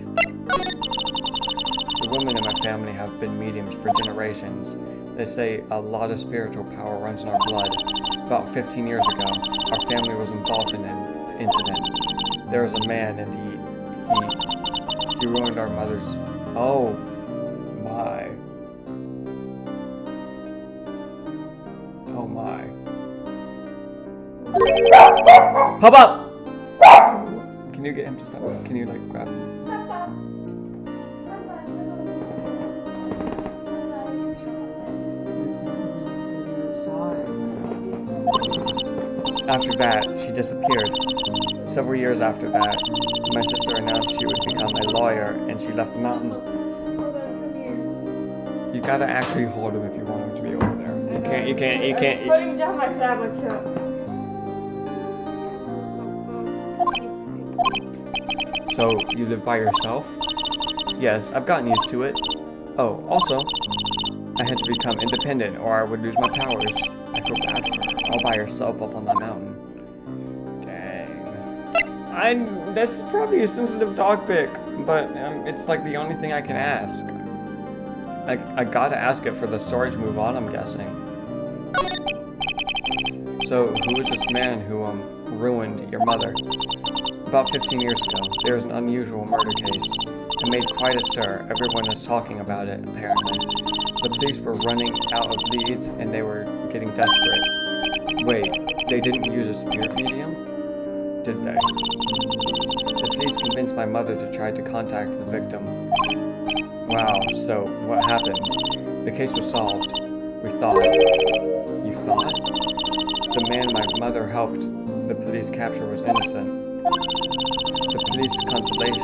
The women in my family have been mediums for generations. They say a lot of spiritual power runs in our blood. About 15 years ago, our family was involved in an incident. There was a man, and he ruined our mother's... Oh, my. Oh, my. Pop up! Can you get him to stop? Can you, like, grab him? After that, she disappeared. Several years after that, my sister announced she would become a lawyer, and she left the mountain. You gotta actually hold him if you want him to be over there. You can't.
Putting down my tablet too.
So, you live by yourself? Yes, I've gotten used to it. Oh, also, I had to become independent or I would lose my powers. I feel bad for her, all by herself up on that mountain. Dang. That's probably a sensitive topic, but it's like the only thing I can ask. I gotta ask it for the story to move on, I'm guessing. So, who was this man who, ruined your mother? About 15 years ago, there was an unusual murder case. It made quite a stir. Everyone was talking about it, apparently. The police were running out of leads, and they were getting desperate. Wait, they didn't use a spirit medium? Did they? The police convinced my mother to try to contact the victim. Wow, so what happened? The case was solved. We thought. You thought? The man my mother helped the police capture was innocent. The police's consultation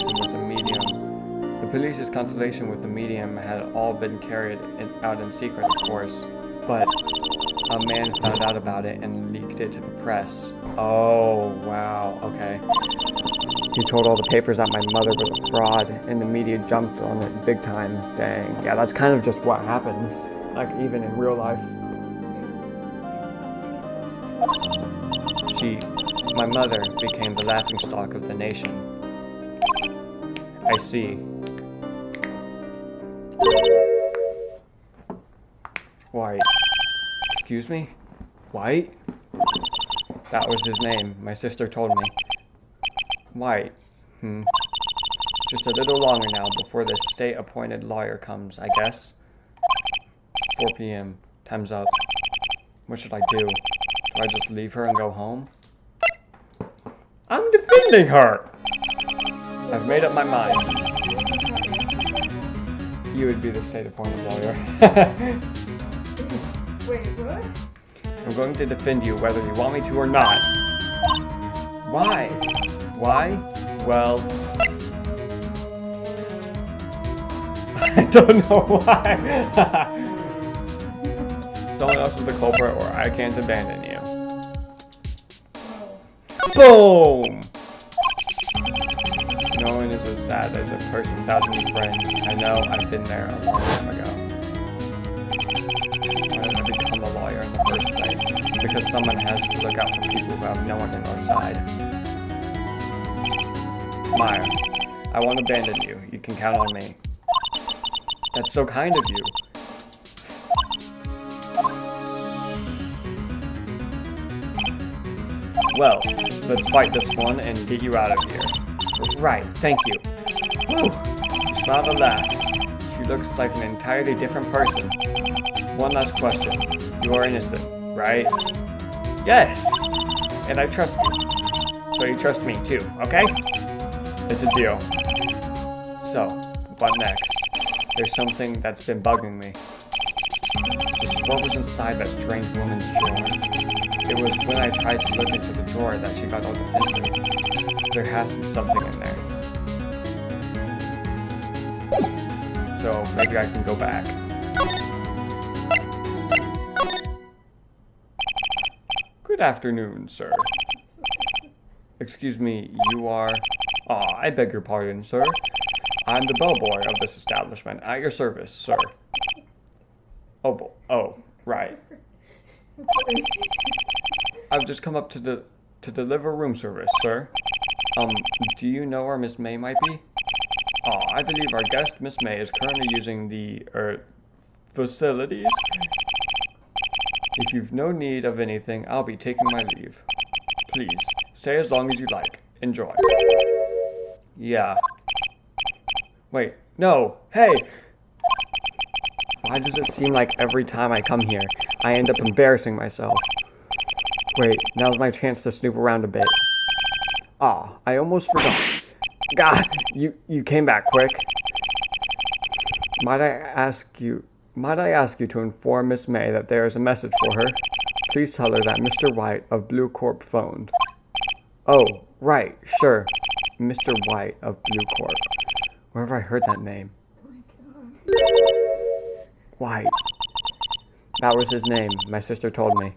with the medium had all been carried out in secret, of course, but a man found out about it and leaked it to the press. Oh, wow, okay. He told all the papers that my mother was a fraud, and the media jumped on it big time. Dang, yeah, that's kind of just what happens, like even in real life. My mother became the laughingstock of the nation. I see. White. Excuse me? White? That was his name. My sister told me. White. Just a little longer now before the state-appointed lawyer comes, I guess. 4 p.m. Time's up. What should I do? Do I just leave her and go home? I'm defending her! I've made up my mind. You would be the state-appointed lawyer.
Wait, what?
I'm going to defend you whether you want me to or not. Why? Why? Well, I don't know why. Someone else is the culprit or I can't abandon you. Boom! No one is as sad as a person without any friends. I know, I've been there a long time ago. Why did I become a lawyer in the first place? Because someone has to look out for people who have no one on their side. Maya, I won't abandon you. You can count on me. That's so kind of you. Well, let's fight this one and get you out of here. Right, thank you. Whew. It's not the last. She looks like an entirely different person. One last question. You are innocent, right? Yes! And I trust you. So you trust me too, okay? It's a deal. So, what next? There's something that's been bugging me. Just what was inside that strange woman's drawer? It was when I tried to look into the drawer that she got all defensive. There has to be something in there. So, maybe I can go back. Good afternoon, sir. Excuse me, you are... Aw, I beg your pardon, sir. I'm the bellboy of this establishment. At your service, sir. Oh, right. I've just come up to deliver room service, sir. Do you know where Miss May might be? I believe our guest, Miss May, is currently using the, facilities. If you've no need of anything, I'll be taking my leave. Please, stay as long as you like. Enjoy. Yeah. Wait, no, hey! Why does it seem like every time I come here, I end up embarrassing myself? Wait, now's my chance to snoop around a bit. I almost forgot. God, you came back quick. Might I ask you to inform Miss May that there is a message for her? Please tell her that Mr. White of Blue Corp phoned. Oh, right, sure. Mr. White of Blue Corp. Where have I heard that name? White. That was his name, my sister told me.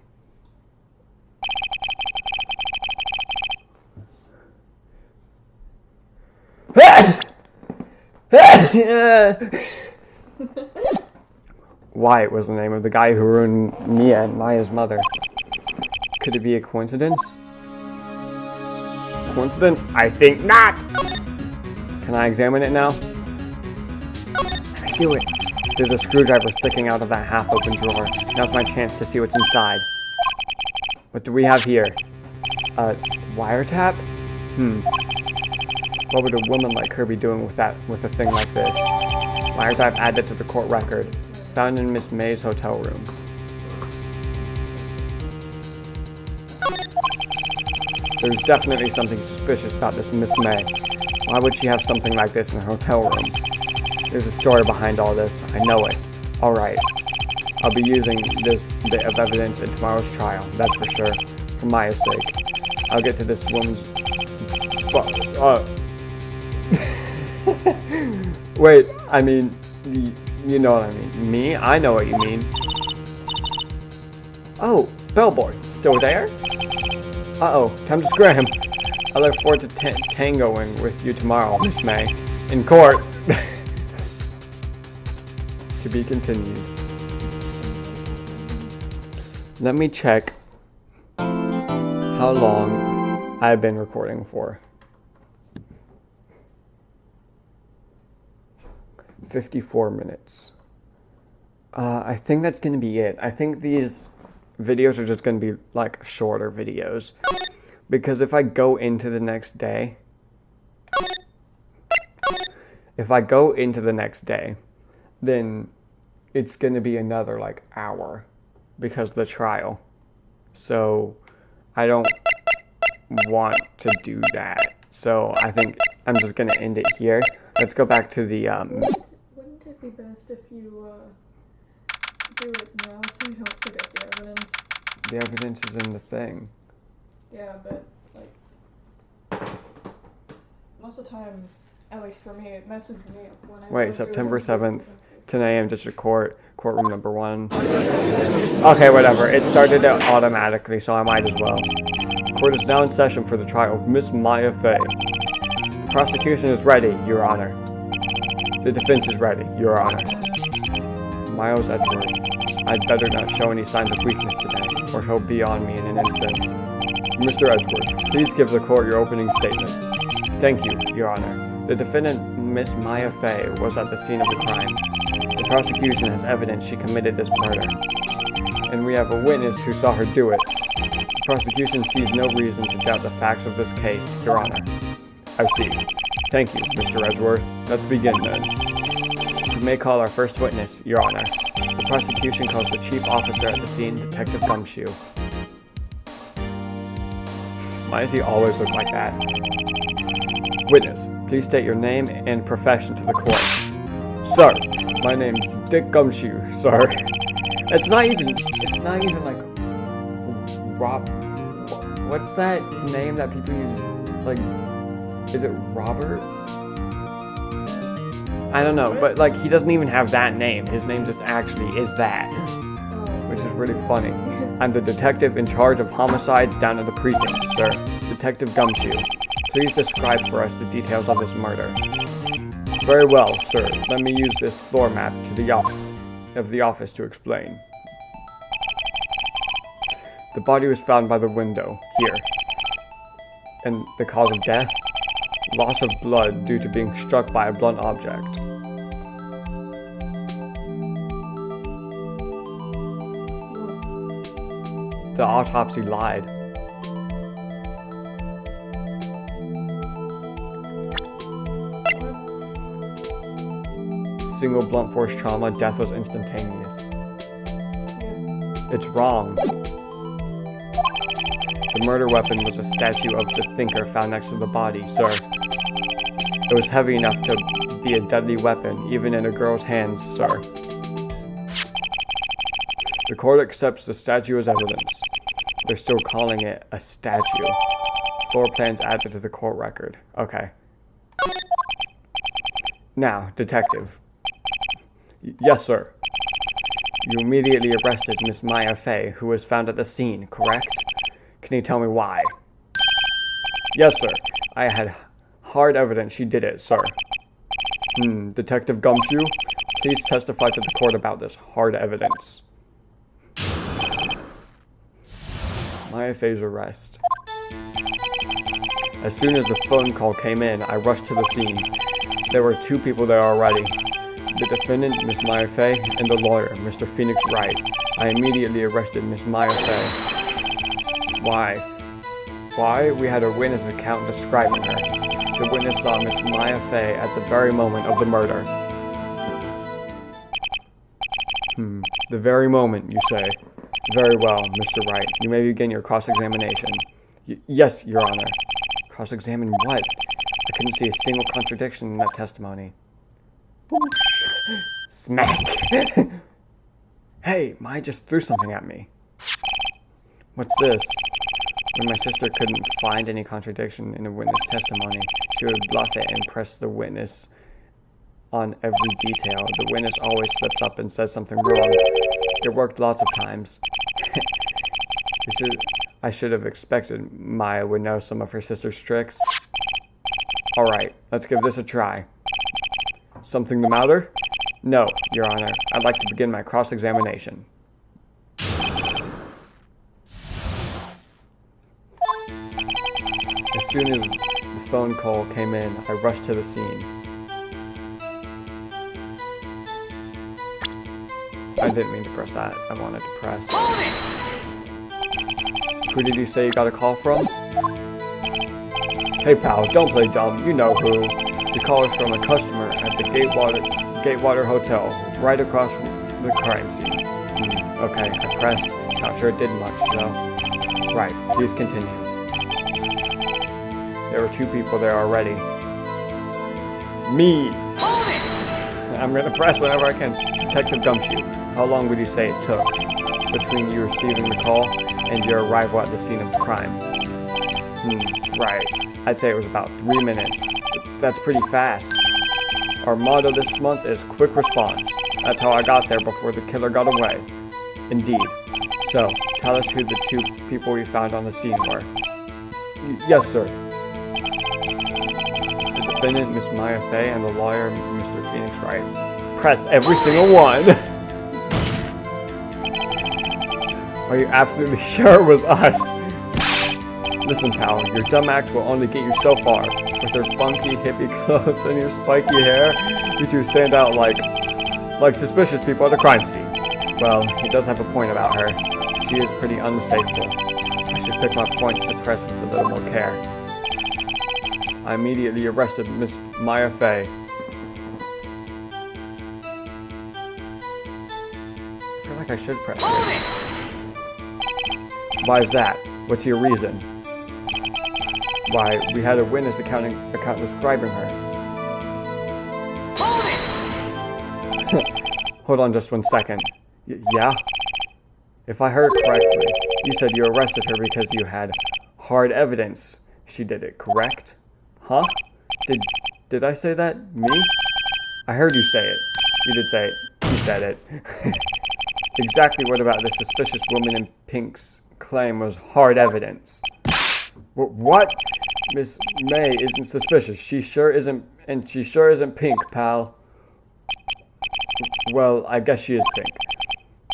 Wyatt was the name of the guy who ruined Mia and Maya's mother. Could it be a coincidence? Coincidence? I think not! Can I examine it now? I do it. There's a screwdriver sticking out of that half-open drawer. Now's my chance to see what's inside. What do we have here? A wiretap? What would a woman like her be doing with a thing like this? Wiretap added to the court record. Found in Miss May's hotel room. There's definitely something suspicious about this Miss May. Why would she have something like this in her hotel room? There's a story behind all this. I know it. Alright. I'll be using this bit of evidence in tomorrow's trial. That's for sure. For Maya's sake. I'll get to this woman's... Wait, I mean... You know what I mean. Me? I know what you mean. Oh, bellboy. Still there? Uh-oh. Time to scram. I look forward to tangoing with you tomorrow, Miss May. In court. To be continued. Let me check how long I've been recording for. 54 minutes. I think that's gonna be it. I think these videos are just going to be like shorter videos. Because if I go into the next day, then it's going to be another like hour because of the trial. So I don't want to do that. So I think I'm just going to end it here. Let's go back to the
Wouldn't it be best if you do it now so you don't forget the evidence?
The evidence is in the thing.
Yeah, but like most of the time, at least for me, it messes me up when I
Wait,
go through
September
it.
7th, 10 a.m. District Court, courtroom number 1. Okay, whatever. It started it automatically, so I might as well. Court is now in session for the trial of Miss Maya Fey. The prosecution is ready, Your Honor. The defense is ready, Your Honor. Miles Edward, I'd better not show any signs of weakness today, or he'll be on me in an instant. Mr. Edward, please give the court your opening statement. Thank you, Your Honor. The defendant, Miss Maya Fey, was at the scene of the crime. The prosecution has evidence she committed this murder, and we have a witness who saw her do it. The prosecution sees no reason to doubt the facts of this case, Your Honor. I see. Thank you, Mr. Edward. Let's begin then. You may call our first witness, Your Honor. The prosecution calls the chief officer at the scene, Detective Gumshoe. Why does he always look like that? Witness, please state your name and profession to the court. Sir, my name's Dick Gumshoe, sir. It's not even like Rob. What's that name that people use? Like, is it Robert? I don't know, but like he doesn't even have that name. His name just actually is that, which is really funny. I'm the detective in charge of homicides down at the precinct, sir. Detective Gumshoe. Please describe for us the details of this murder. Very well, sir. Let me use this floor map to the office to explain. The body was found by the window, here. And the cause of death? Loss of blood due to being struck by a blunt object. The autopsy lied. Single blunt force trauma, death was instantaneous. It's wrong. The murder weapon was a statue of the thinker found next to the body, sir. It was heavy enough to be a deadly weapon, even in a girl's hands, sir. The court accepts the statue as evidence. They're still calling it a statue. Floor plans added to the court record. Okay. Now, detective. Yes, sir. You immediately arrested Miss Maya Fey, who was found at the scene, correct? Can you tell me why? Yes, sir. I had hard evidence she did it, sir. Detective Gumshoe, please testify to the court about this hard evidence. Maya Fey's arrest. As soon as the phone call came in, I rushed to the scene. There were 2 people there already. The defendant, Miss Maya Fey, and the lawyer, Mr. Phoenix Wright. I immediately arrested Miss Maya Fey. Why? Why? We had a witness account describing her. The witness saw Miss Maya Fey at the very moment of the murder. The very moment, you say? Very well, Mr. Wright. You may begin your cross-examination. Yes, Your Honor. Cross-examine what? I couldn't see a single contradiction in that testimony. Smack! Hey, Maya just threw something at me. What's this? When my sister couldn't find any contradiction in a witness testimony, she would bluff it and press the witness on every detail. The witness always slips up and says something wrong. It worked lots of times. I should have expected Maya would know some of her sister's tricks. Alright, let's give this a try. Something the matter? No, Your Honor. I'd like to begin my cross-examination. As soon as the phone call came in, I rushed to the scene. I didn't mean to press that. I wanted to press. Who did you say you got a call from? Hey pal, don't play dumb, you know who. The call is from a customer at the Gatewater Hotel, right across from the crime scene. Okay, I pressed. Not sure it did much, though. Right, please continue. There were 2 people there already. Me! I'm gonna press whenever I can. Detective Gumshoe, how long would you say it took between you receiving the call and your arrival at the scene of the crime? Right. I'd say it was about 3 minutes. That's pretty fast. Our motto this month is quick response. That's how I got there before the killer got away. Indeed. So, tell us who the 2 people we found on the scene were. Yes, sir. The defendant, Miss Maya Fey, and the lawyer, Mr. Phoenix Wright. Press every single one! Are you absolutely sure it was us? Listen, pal, your dumb act will only get you so far. With your funky hippie clothes and your spiky hair, you 2 stand out like suspicious people at the crime scene. Well, he does have a point about her. She is pretty unmistakable. I should pick my points to press with a little more care. I immediately arrested Miss Maya Fey. I feel like I should press here. Why is that? What's your reason? Why, we had a witness account describing her. Hold on just 1 second. Yeah? If I heard correctly, you said you arrested her because you had hard evidence she did it, correct? Huh? Did I say that? Me? I heard you say it. You did say it. You said it. Exactly what about the suspicious woman in pink's claim was hard evidence? What? Miss May isn't suspicious. She sure isn't, and she sure isn't pink, pal. Well, I guess she is pink.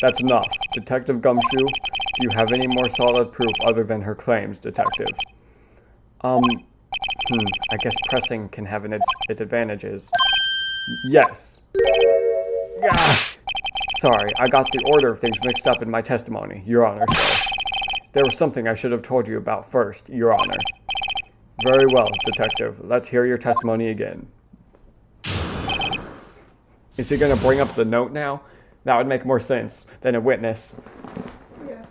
That's enough. Detective Gumshoe, do you have any more solid proof other than her claims, Detective? I guess pressing can have its advantages. Yes. Sorry, I got the order of things mixed up in my testimony, Your Honor, sir. There was something I should have told you about first, Your Honor. Very well, Detective. Let's hear your testimony again. Is he going to bring up the note now? That would make more sense than a witness.
Yeah.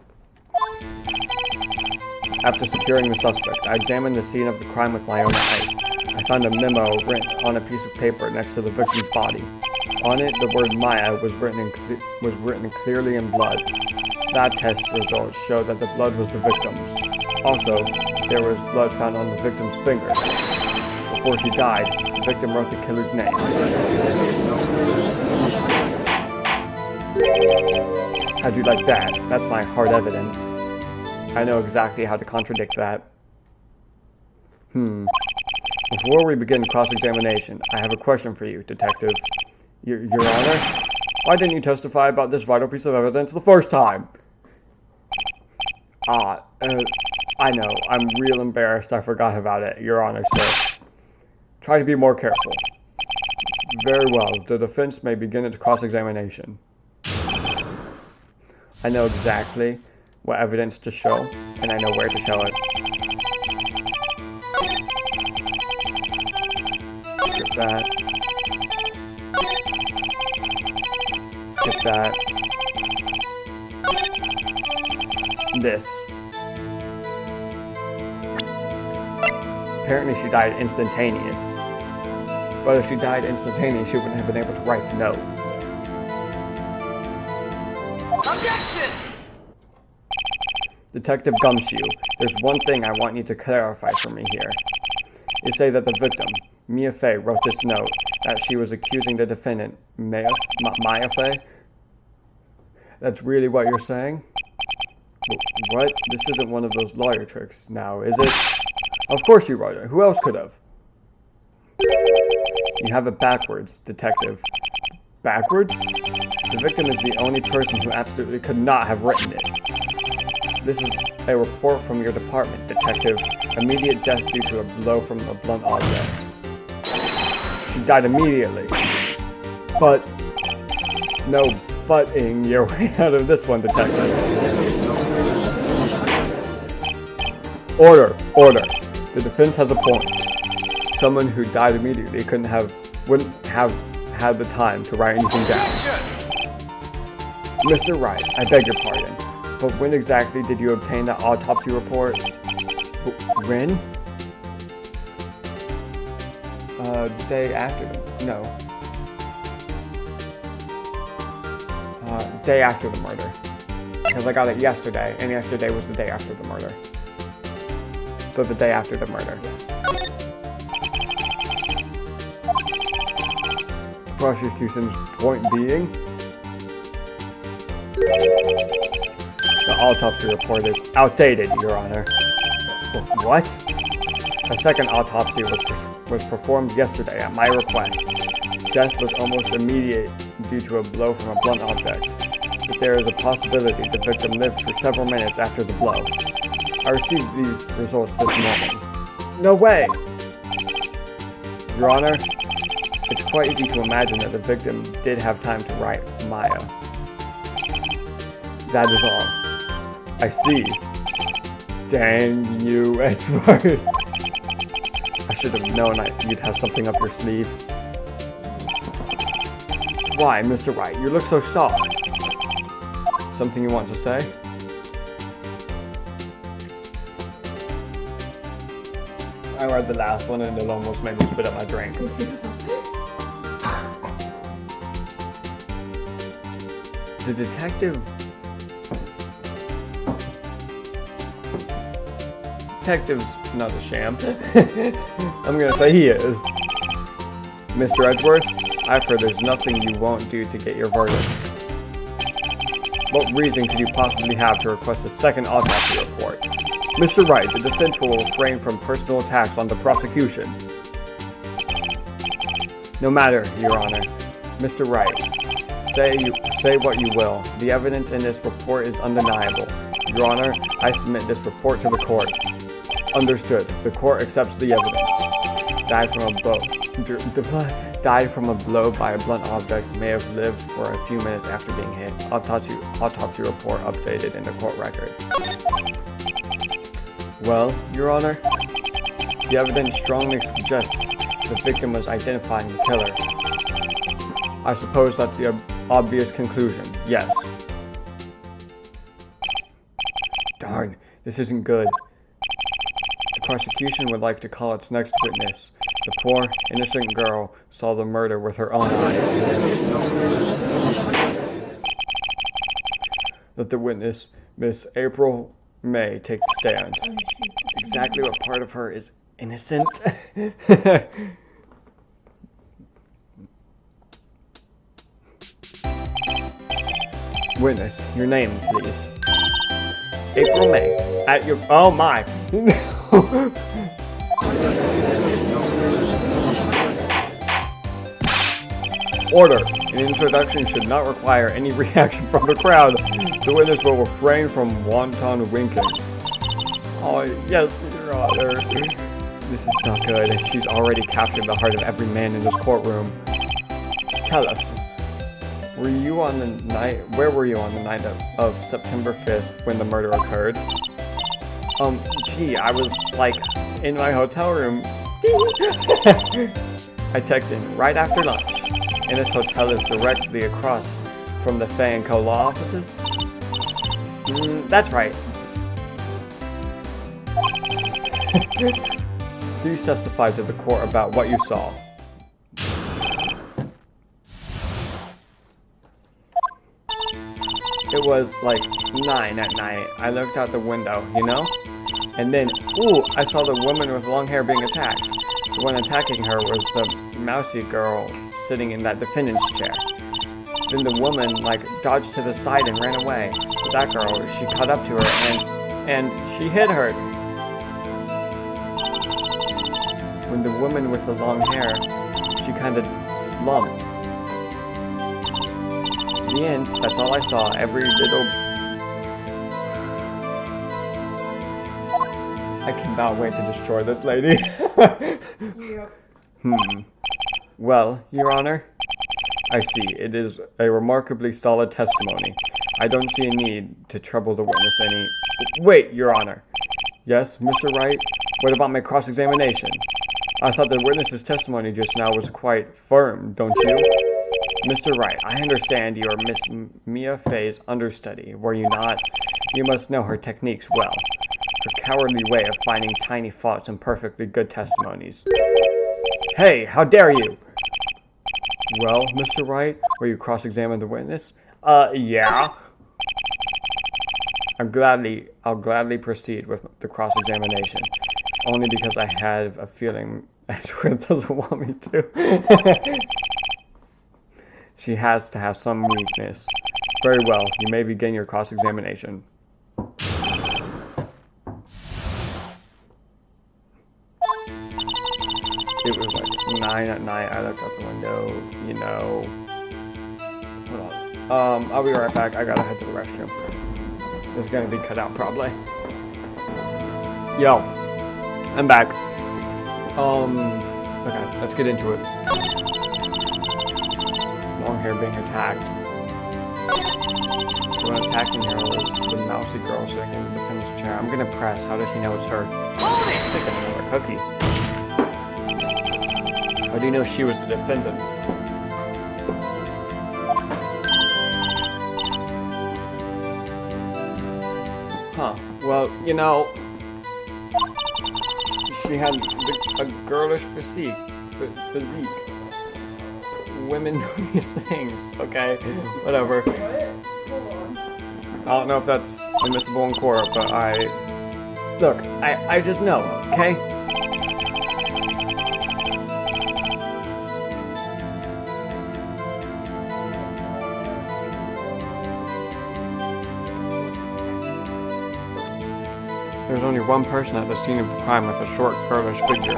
After securing the suspect, I examined the scene of the crime with my own eyes. I found a memo written on a piece of paper next to the victim's body. On it, the word Maya was written clearly in blood. Lab test results showed that the blood was the victim's. Also, there was blood found on the victim's finger. Before she died, the victim wrote the killer's name. How'd you like that? That's my hard evidence. I know exactly how to contradict that. Before we begin cross-examination, I have a question for you, Detective. Your Honor? Why didn't you testify about this vital piece of evidence the first time? I know. I'm real embarrassed I forgot about it, Your Honor, sir. Try to be more careful. Very well. The defense may begin its cross-examination. I know exactly what evidence to show, and I know where to show it. Skip that. Skip that. This. Apparently she died instantaneous. But if she died instantaneous, she wouldn't have been able to write the note.
Objection!
Detective Gumshoe, there's one thing I want you to clarify for me here. You say that the victim, Mia Fey, wrote this note, that she was accusing the defendant, Maya Fey? That's really what you're saying? What? This isn't one of those lawyer tricks now, is it? Of course you wrote it. Who else could have? You have it backwards, Detective. Backwards? The victim is the only person who absolutely could not have written it. This is a report from your department, Detective. Immediate death due to a blow from a blunt object. She died immediately. But... no butting your way out of this one, Detective. Order! Order! The defense has a point. Someone who died immediately wouldn't have had the time to write anything down. Mr. Wright, I beg your pardon, but when exactly did you obtain that autopsy report? When? The day after day after the murder. Because I got it yesterday, and yesterday was the day after the murder. So the day after the murder. Prosecution's point being, the autopsy report is outdated, Your Honor. What? A second autopsy was performed yesterday at my request. Death was almost immediate due to a blow from a blunt object, but there is a possibility the victim lived for several minutes after the blow. I received these results this morning. No way! Your Honor, it's quite easy to imagine that the victim did have time to write Maya. That is all. I see. Dang you, Edward. I should have known you'd have something up your sleeve. Why, Mr. Wright, you look so soft. Something you want to say? I read the last one and it almost made me spit up my drink. The detective's not a sham. I'm gonna say he is. Mr. Edgeworth, I've heard there's nothing you won't do to get your verdict. What reason could you possibly have to request a second autopsy report? Mr. Wright, the defense will refrain from personal attacks on the prosecution. No matter, Your Honor. Mr. Wright, say what you will. The evidence in this report is undeniable. Your Honor, I submit this report to the court. Understood. The court accepts the evidence. Died from a blow by a blunt object, may have lived for a few minutes after being hit. Autopsy report updated in the court record. Well, Your Honor, the evidence strongly suggests the victim was identifying the killer. I suppose that's the obvious conclusion. Yes. Darn, this isn't good. The prosecution would like to call its next witness. The poor, innocent girl saw the murder with her own eyes. Let the witness, Miss April May, take the stand. Exactly what part of her is innocent? Witness, your name, please. April May. At your... Oh my! Order. An introduction should not require any reaction from the crowd. The witness will refrain from wanton winking. Oh, yes, Your Honor. This is not good. She's already captured the heart of every man in this courtroom. Tell us, where were you on the night of September 5th when the murder occurred? Gee, I was, like, in my hotel room. I checked in right after lunch. And this hotel is directly across from the Fan Co. law offices? That's right. Please testify to the court about what you saw. It was like 9 at night. I looked out the window, you know? And then, ooh, I saw the woman with long hair being attacked. The one attacking her was the mousy girl sitting in that defendant's chair. Then the woman, like, dodged to the side and ran away. But that girl, she caught up to her and she hit her. When the woman with the long hair, she kind of slumped. In the end, that's all I saw. Every little... I cannot wait to destroy this lady.
Yep.
Well, Your Honor, I see. It is a remarkably solid testimony. I don't see a need to trouble the witness any... Wait, Your Honor. Yes, Mr. Wright? What about my cross-examination? I thought the witness's testimony just now was quite firm, don't you? Mr. Wright, I understand you are Miss Mia Fey's understudy, were you not? You must know her techniques well. Her cowardly way of finding tiny faults in perfectly good testimonies. Hey, how dare you! Well, Mr. Wright, will you cross-examine the witness? Yeah. I'll gladly proceed with the cross-examination, only because I have a feeling Edgeworth doesn't want me to. She has to have some weakness. Very well, you may begin your cross-examination. It was like 9 at night. I looked out the window, you know. Hold on. I'll be right back. I gotta head to the restroom. It's gonna be cut out probably. Yo, I'm back. Okay, let's get into it. Long hair being attacked. The one attacking her was the mousy girl sitting in the defendant's chair. I'm gonna press. How does she know it's her? Take another cookie. How do you know she was the defendant? Huh. Well, you know, she had a girlish physique. Women do these things, okay? Whatever. I don't know if that's admissible in court, but Look, I just know, okay? There's only one person at the scene of the crime with a short, girlish figure.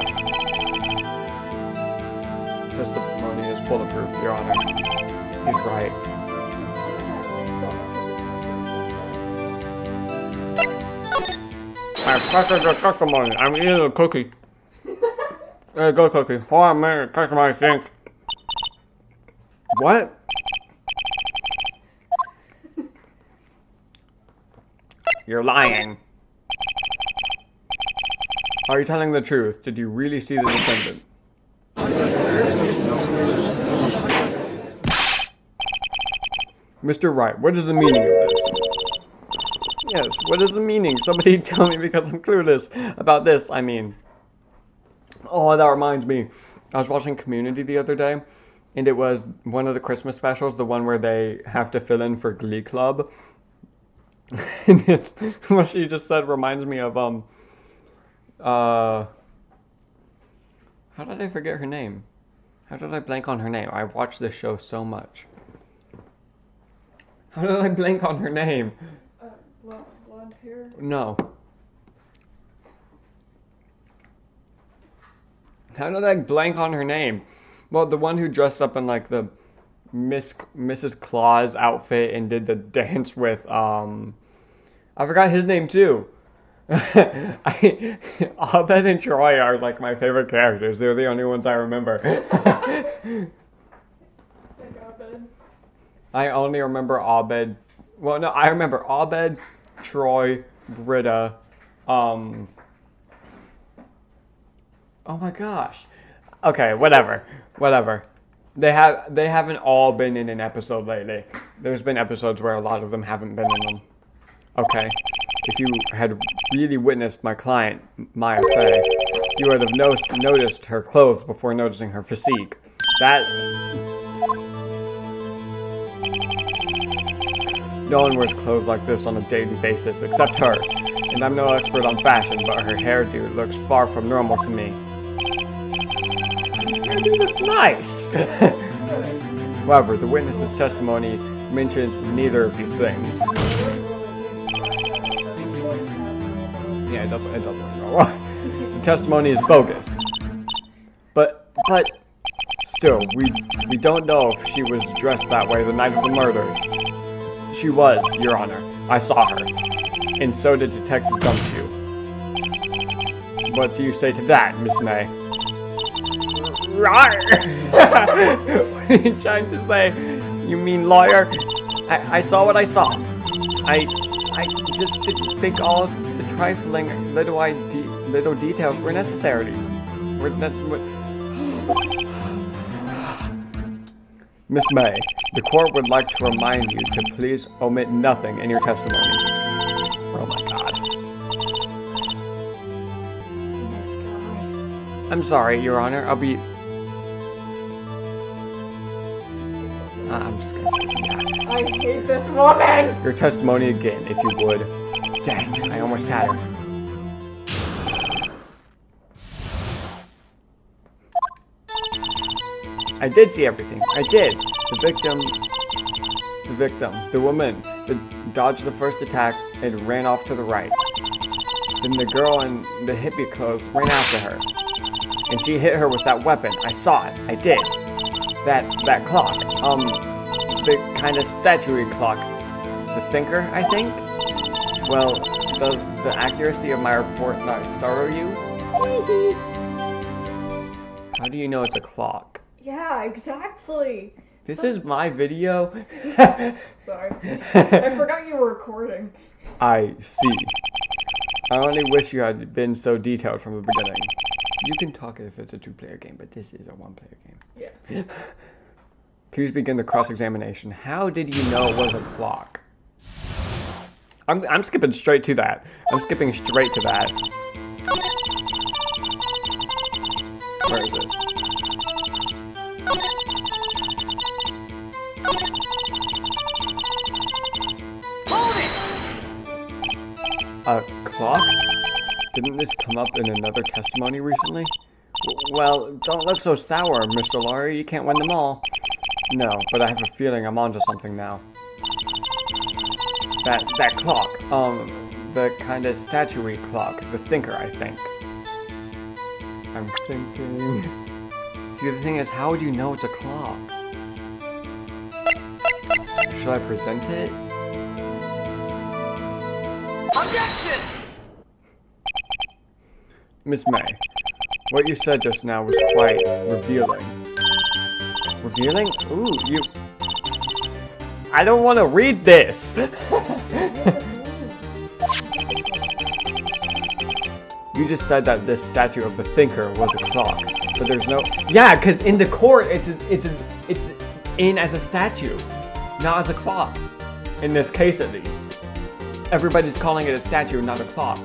Testimony is bulletproof, Your Honor. He's right. I practiced the testimony. I'm eating a cookie. Hey, go cookie. Hold on a minute. Testimony sink. What? You're lying. Are you telling the truth? Did you really see the defendant? Mr. Wright, what is the meaning of this? Yes, what is the meaning? Somebody tell me because I'm clueless about this, I mean. Oh, that reminds me. I was watching Community the other day, and it was one of the Christmas specials, the one where they have to fill in for Glee Club. And what she just said reminds me of, how did I forget her name? How did I blank on her name? I've watched this show so much. How did I blank on her name?
Blonde hair?
No. How did I blank on her name? Well, the one who dressed up in like the Mrs. Claus outfit and did the dance with, I forgot his name too. Abed and Troy are like my favorite characters. They're the only ones I remember. I only remember Abed. Well, no, I remember Abed, Troy, Britta. Oh my gosh. Okay, whatever. They haven't all been in an episode lately. There's been episodes where a lot of them haven't been in them. Okay. If you had really witnessed my client, Maya Fey, you would have noticed her clothes before noticing her physique. No one wears clothes like this on a daily basis except her. And I'm no expert on fashion, but her hairdo looks far from normal to me. Hairdo looks nice! However, the witness's testimony mentions neither of these things. Yeah, it doesn't look normal. The testimony is bogus. But still, we don't know if she was dressed that way the night of the murder. She was, Your Honor. I saw her. And so did Detective Gumshoe. What do you say to that, Miss May? What are you trying to say? You mean lawyer? I saw what I saw. I just didn't think all of the trifling little details were necessary. Miss May, the court would like to remind you to please omit nothing in your testimony. Oh my god. I'm sorry, Your Honor. I'll be... I'm just gonna skip that.
I hate this woman!
Your testimony again, if you would. Dang, I almost had her. I did see everything. I did. The woman, dodged the first attack and ran off to the right. Then the girl in the hippie clothes ran after her. And she hit her with that weapon. I saw it. I did. That clock. The kind of statue-y clock. The thinker, I think? Well, does the accuracy of my report not startle you? How do you know it's a clock?
Yeah, exactly.
This is my video.
Sorry. I forgot you were recording.
I see. I only wish you had been so detailed from the beginning. You can talk if it's a two-player game, but this is a one-player game.
Yeah.
Please begin the cross-examination. How did you know it was a clock? I'm skipping straight to that. I'm skipping straight to that. Where is it? A clock? Didn't this come up in another testimony recently? Well, don't look so sour, Mr. Laurie. You can't win them all. No, but I have a feeling I'm onto something now. That clock. The kind of statue-y clock. The thinker, I think. I'm thinking... See, the thing is, how would you know it's a clock? Should I present it?
Objection!
Miss May, what you said just now was quite revealing. Revealing? Ooh, you... I don't want to read this! You just said that this statue of the thinker was a clock, but there's no... Yeah, because in the court, it's in as a statue, not as a clock. In this case, at least. Everybody's calling it a statue, not a clock.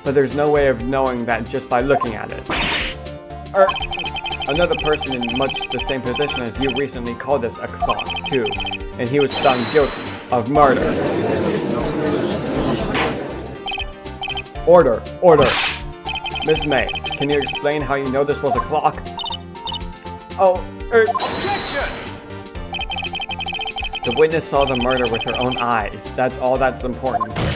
But there's no way of knowing that just by looking at it. Another person in much the same position as you recently called this a clock, too, and he was found guilty of murder. Order! Miss May, can you explain how you know this was a clock?
Objection!
The witness saw the murder with her own eyes. That's all that's important here.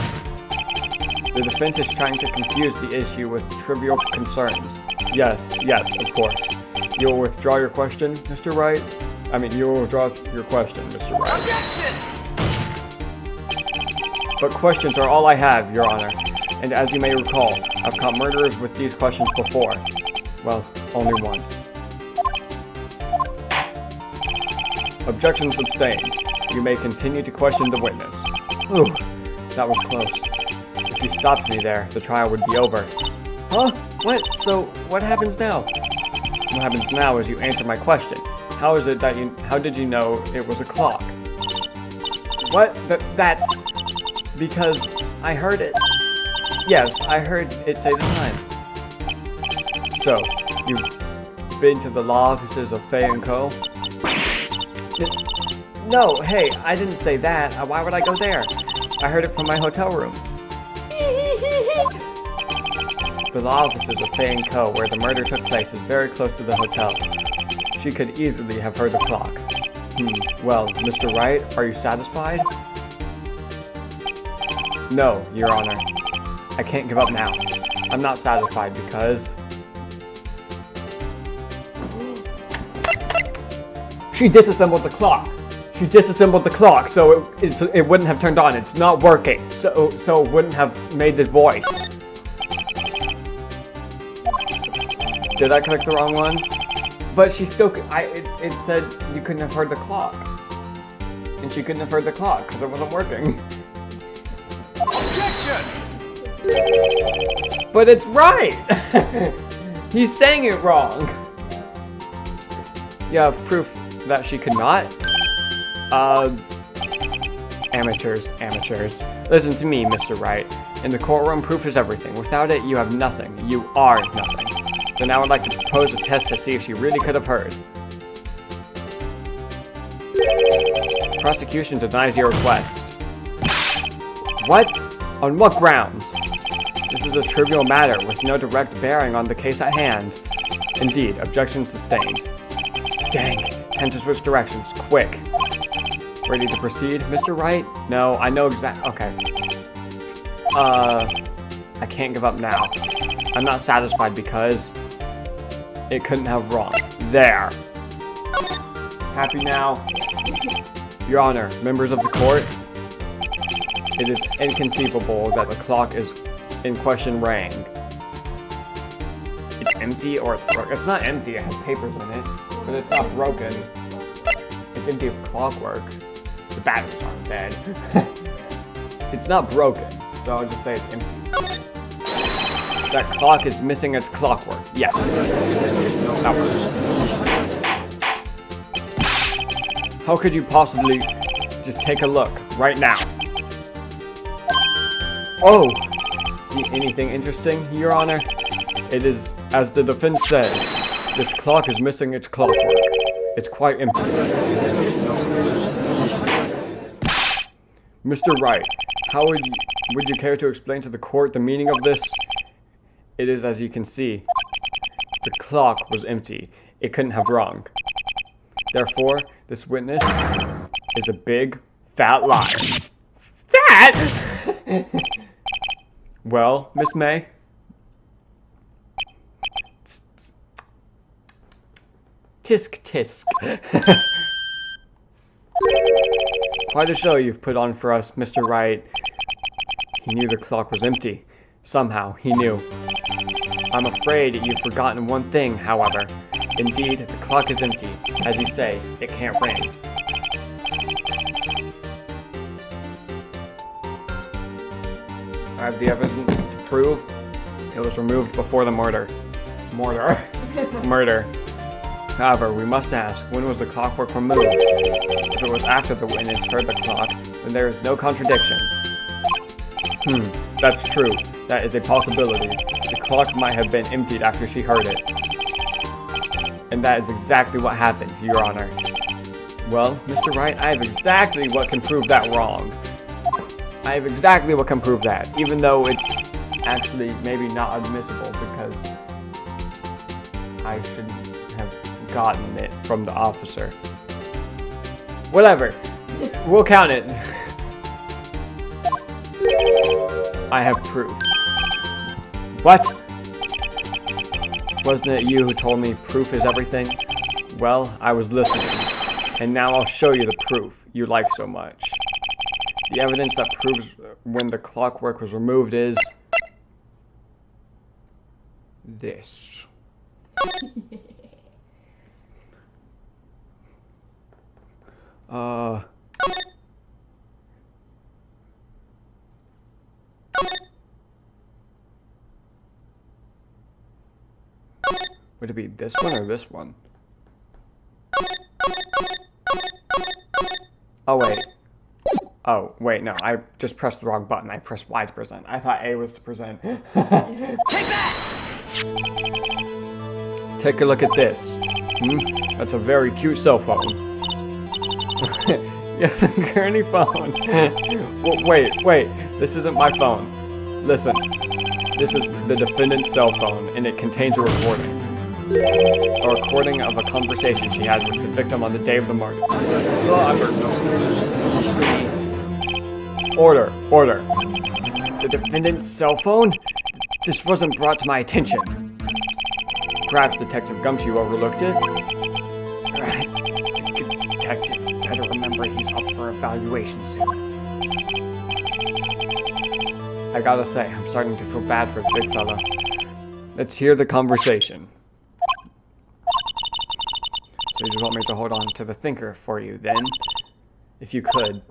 The defense is trying to confuse the issue with trivial concerns. Yes, of course. You will withdraw your question, Mr. Wright? You will withdraw your question, Mr. Wright.
Objection!
But questions are all I have, Your Honor. And as you may recall, I've caught murderers with these questions before. Well, only once. Objection sustained. You may continue to question the witness. Ooh, that was close. If you stopped me there, the trial would be over. Huh? What? So, what happens now? What happens now is you answer my question. How did you know it was a clock? What? That's... Because I heard it. Yes, I heard it say the time. So, you've been to the law offices of Fay & Co.? No, hey, I didn't say that. Why would I go there? I heard it from my hotel room. The law offices of Fay & Co., where the murder took place, is very close to the hotel. She could easily have heard the clock. Well, Mr. Wright, are you satisfied? No, Your Honor. I can't give up now. I'm not satisfied because... She disassembled the clock! She disassembled the clock, so it wouldn't have turned on. It's not working, so it wouldn't have made this voice. Did I click the wrong one? But she still, it said you couldn't have heard the clock. And she couldn't have heard the clock, because it wasn't working. But it's right! He's saying it wrong. You have proof that she could not? Amateurs. Listen to me, Mr. Wright. In the courtroom, proof is everything. Without it, you have nothing. You are nothing. So now I'd like to propose a test to see if she really could have heard. Prosecution denies your request. What? On what grounds? This is a trivial matter with no direct bearing on the case at hand. Indeed, objection sustained. Dang, time to switch directions, quick. Ready to proceed, Mr. Wright? No, I know okay. I can't give up now. I'm not satisfied because it couldn't have wrong. There. Happy now? Your Honor, members of the court, it is inconceivable that the clock is in question rang. It's empty or it's broken. It's not empty, it has papers in it, but it's not broken. It's empty of clockwork. The batteries aren't dead. It's not broken, so I'll just say it's empty. That clock is missing its clockwork. Yeah. That works. How could you possibly just take a look right now? Oh! See anything interesting, Your Honor? It is, as the defense says, this clock is missing its clockwork. It's quite empty. Mr. Wright, how would you care to explain to the court the meaning of this? It is as you can see. The clock was empty. It couldn't have wrong. Therefore, this witness is a big, fat liar. Fat? Well, Miss May? Tisk tisk. Quite a show you've put on for us, Mr. Wright. He knew the clock was empty. Somehow, he knew. I'm afraid you've forgotten one thing, however. Indeed, the clock is empty. As you say, it can't ring. I have the evidence to prove it was removed before the murder. Murder. However, we must ask, when was the clockwork removed? If it was after the witness heard the clock, then there is no contradiction. That's true. That is a possibility. The clock might have been emptied after she heard it. And that is exactly what happened, Your Honor. Well, Mr. Wright, I have exactly what can prove that wrong. I have exactly what can prove that, even though it's actually maybe not admissible because I shouldn't have gotten it from the officer. Whatever. We'll count it. I have proof. What? Wasn't it you who told me proof is everything? Well, I was listening. And now I'll show you the proof you like so much. The evidence that proves when the clockwork was removed is... this. Would it be this one or this one? Oh, wait. Oh, wait, no. I just pressed the wrong button. I pressed Y to present. I thought A was to present.
Take that!
Take a look at this. That's a very cute cell phone. Yeah, the gurney phone. Well, wait. This isn't my phone. Listen. This is the defendant's cell phone, and it contains a recording. A recording of a conversation she had with the victim on the day of the murder. Order. The defendant's cell phone? This wasn't brought to my attention. Perhaps Detective Gumshoe overlooked it? Detective better remember he's up for evaluation soon. I gotta say, I'm starting to feel bad for the big fella. Let's hear the conversation. So you just want me to hold on to the thinker for you, then? If you could.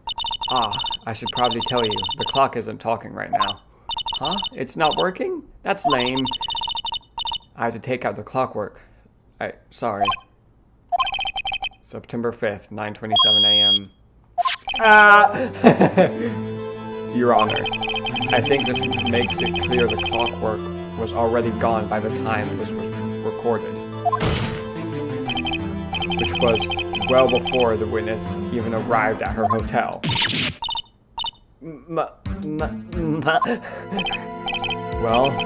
I should probably tell you, the clock isn't talking right now. Huh? It's not working? That's lame. I have to take out the clockwork. Sorry. September 5th, 9:27 a.m. Ah! Your Honor, I think this makes it clear the clockwork was already gone by the time this was recorded. Which was well before the witness even arrived at her hotel. Well,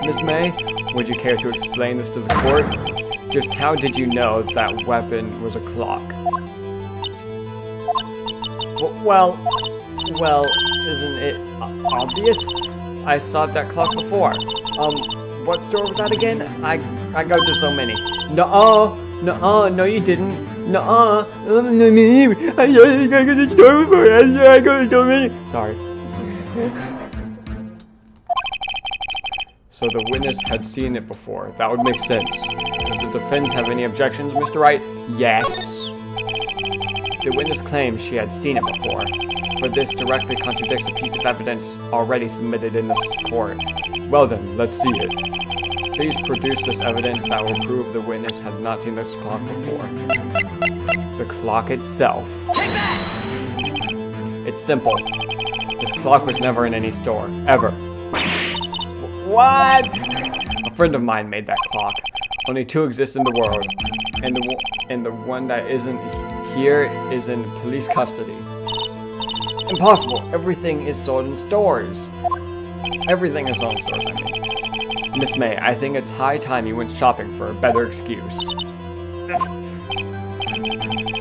Miss May, would you care to explain this to the court? Just how did you know that weapon was a clock? Well, isn't it obvious? I saw that clock before. What store was that again? I go to so many. No, you didn't. I go to the store before. I go to so many. Sorry. So the witness had seen it before. That would make sense. Does the defense have any objections, Mr. Wright? Yes. The witness claims she had seen it before, but this directly contradicts a piece of evidence already submitted in this court. Well then, let's see it. Please produce this evidence that will prove the witness had not seen this clock before. The clock itself. It's simple. This clock was never in any store, ever. What? A friend of mine made that clock. Only two exist in the world, and the one that isn't here is in police custody. Impossible. Everything is sold in stores. Everything is sold in stores, I mean. Miss May, I think it's high time you went shopping for a better excuse.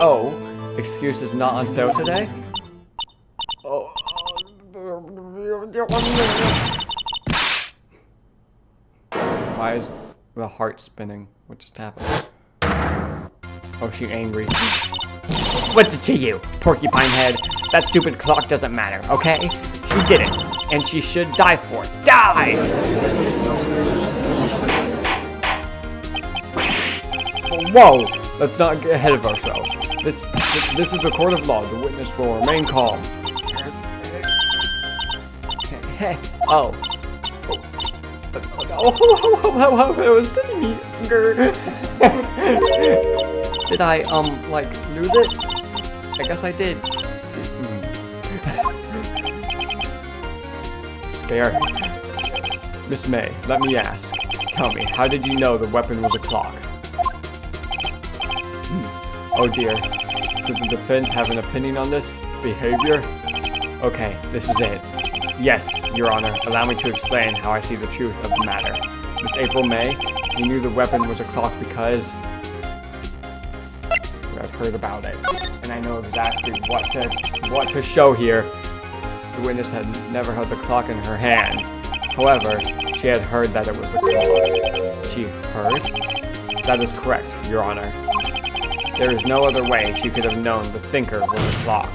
Oh, excuse is not on sale today? Oh. Why is the heart spinning? What just happened? Oh, she's angry. What's it to you, porcupine head? That stupid clock doesn't matter, okay? She did it, and she should die for it. Die! Whoa! Let's not get ahead of ourselves. This is a court of law. The witness will remain calm. Oh. Oh, it was sitting me. Did I, like, lose it? I guess I did. Scary. Miss May, let me ask. Tell me, how did you know the weapon was a clock? Oh dear. Does the defense have an opinion on this behavior? Okay, this is it. Yes, Your Honor, allow me to explain how I see the truth of the matter. Miss April May, you knew the weapon was a clock because I've heard about it, and I know exactly what to show here. The witness had never held the clock in her hand. However, she had heard that it was a clock. She heard? That is correct, Your Honor. There is no other way she could have known the thinker was a clock.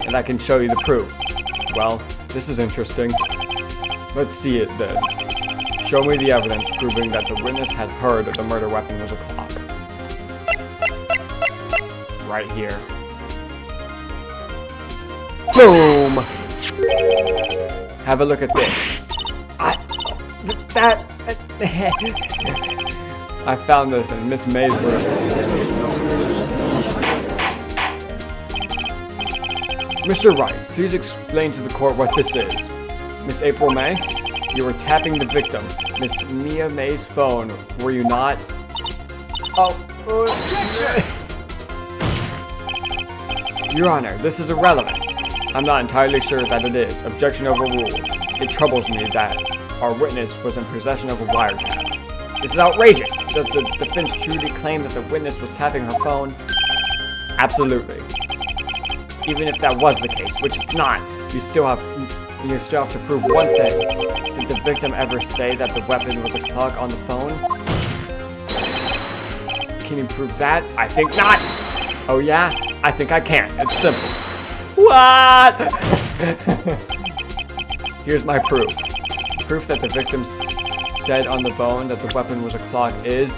And I can show you the proof. Well, this is interesting. Let's see it then. Show me the evidence proving that the witness had heard that the murder weapon was a clock. Right here. Boom! Have a look at this. I found this in Miss May's room. Mr. Wright, please explain to the court what this is. Miss April May, you were tapping the victim, Miss Mia May's phone, were you not? Oh. Your Honor, this is irrelevant. I'm not entirely sure that it is. Objection overruled. It troubles me that our witness was in possession of a wiretap. This is outrageous. Does the defense truly claim that the witness was tapping her phone? Absolutely. Even if that was the case, which it's not, you still have to prove one thing. Did the victim ever say that the weapon was a clock on the phone? Can you prove that? I think not. Oh yeah? I think I can. It's simple. What? Here's my proof. Proof that the victim said on the phone that the weapon was a clock is...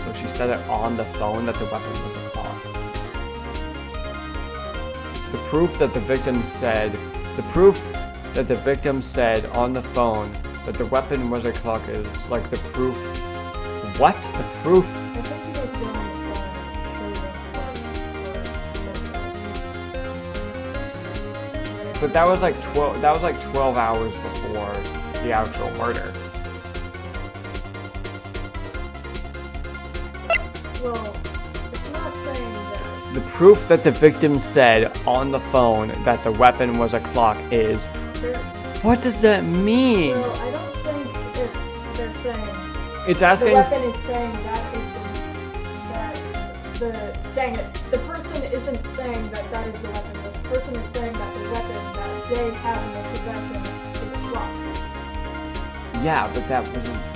So she said it on the phone that the weapon was a clock. The proof that the victim said The proof that the victim said on the phone that the weapon was a clock is like the proof. What's the proof?
I think he was going on the phone and
But that was like 12. That was like 12 hours before the actual murder.
well, it's not saying that.
The proof that the victim said on the phone that the weapon was a clock is.
They're,
What does that mean?
well, I don't think they're saying.
It's
The
asking.
weapon is saying that dang it, the person isn't saying that that is the weapon. The person is saying that the weapon that they have in their possession is a clock.
Yeah, but that wasn't.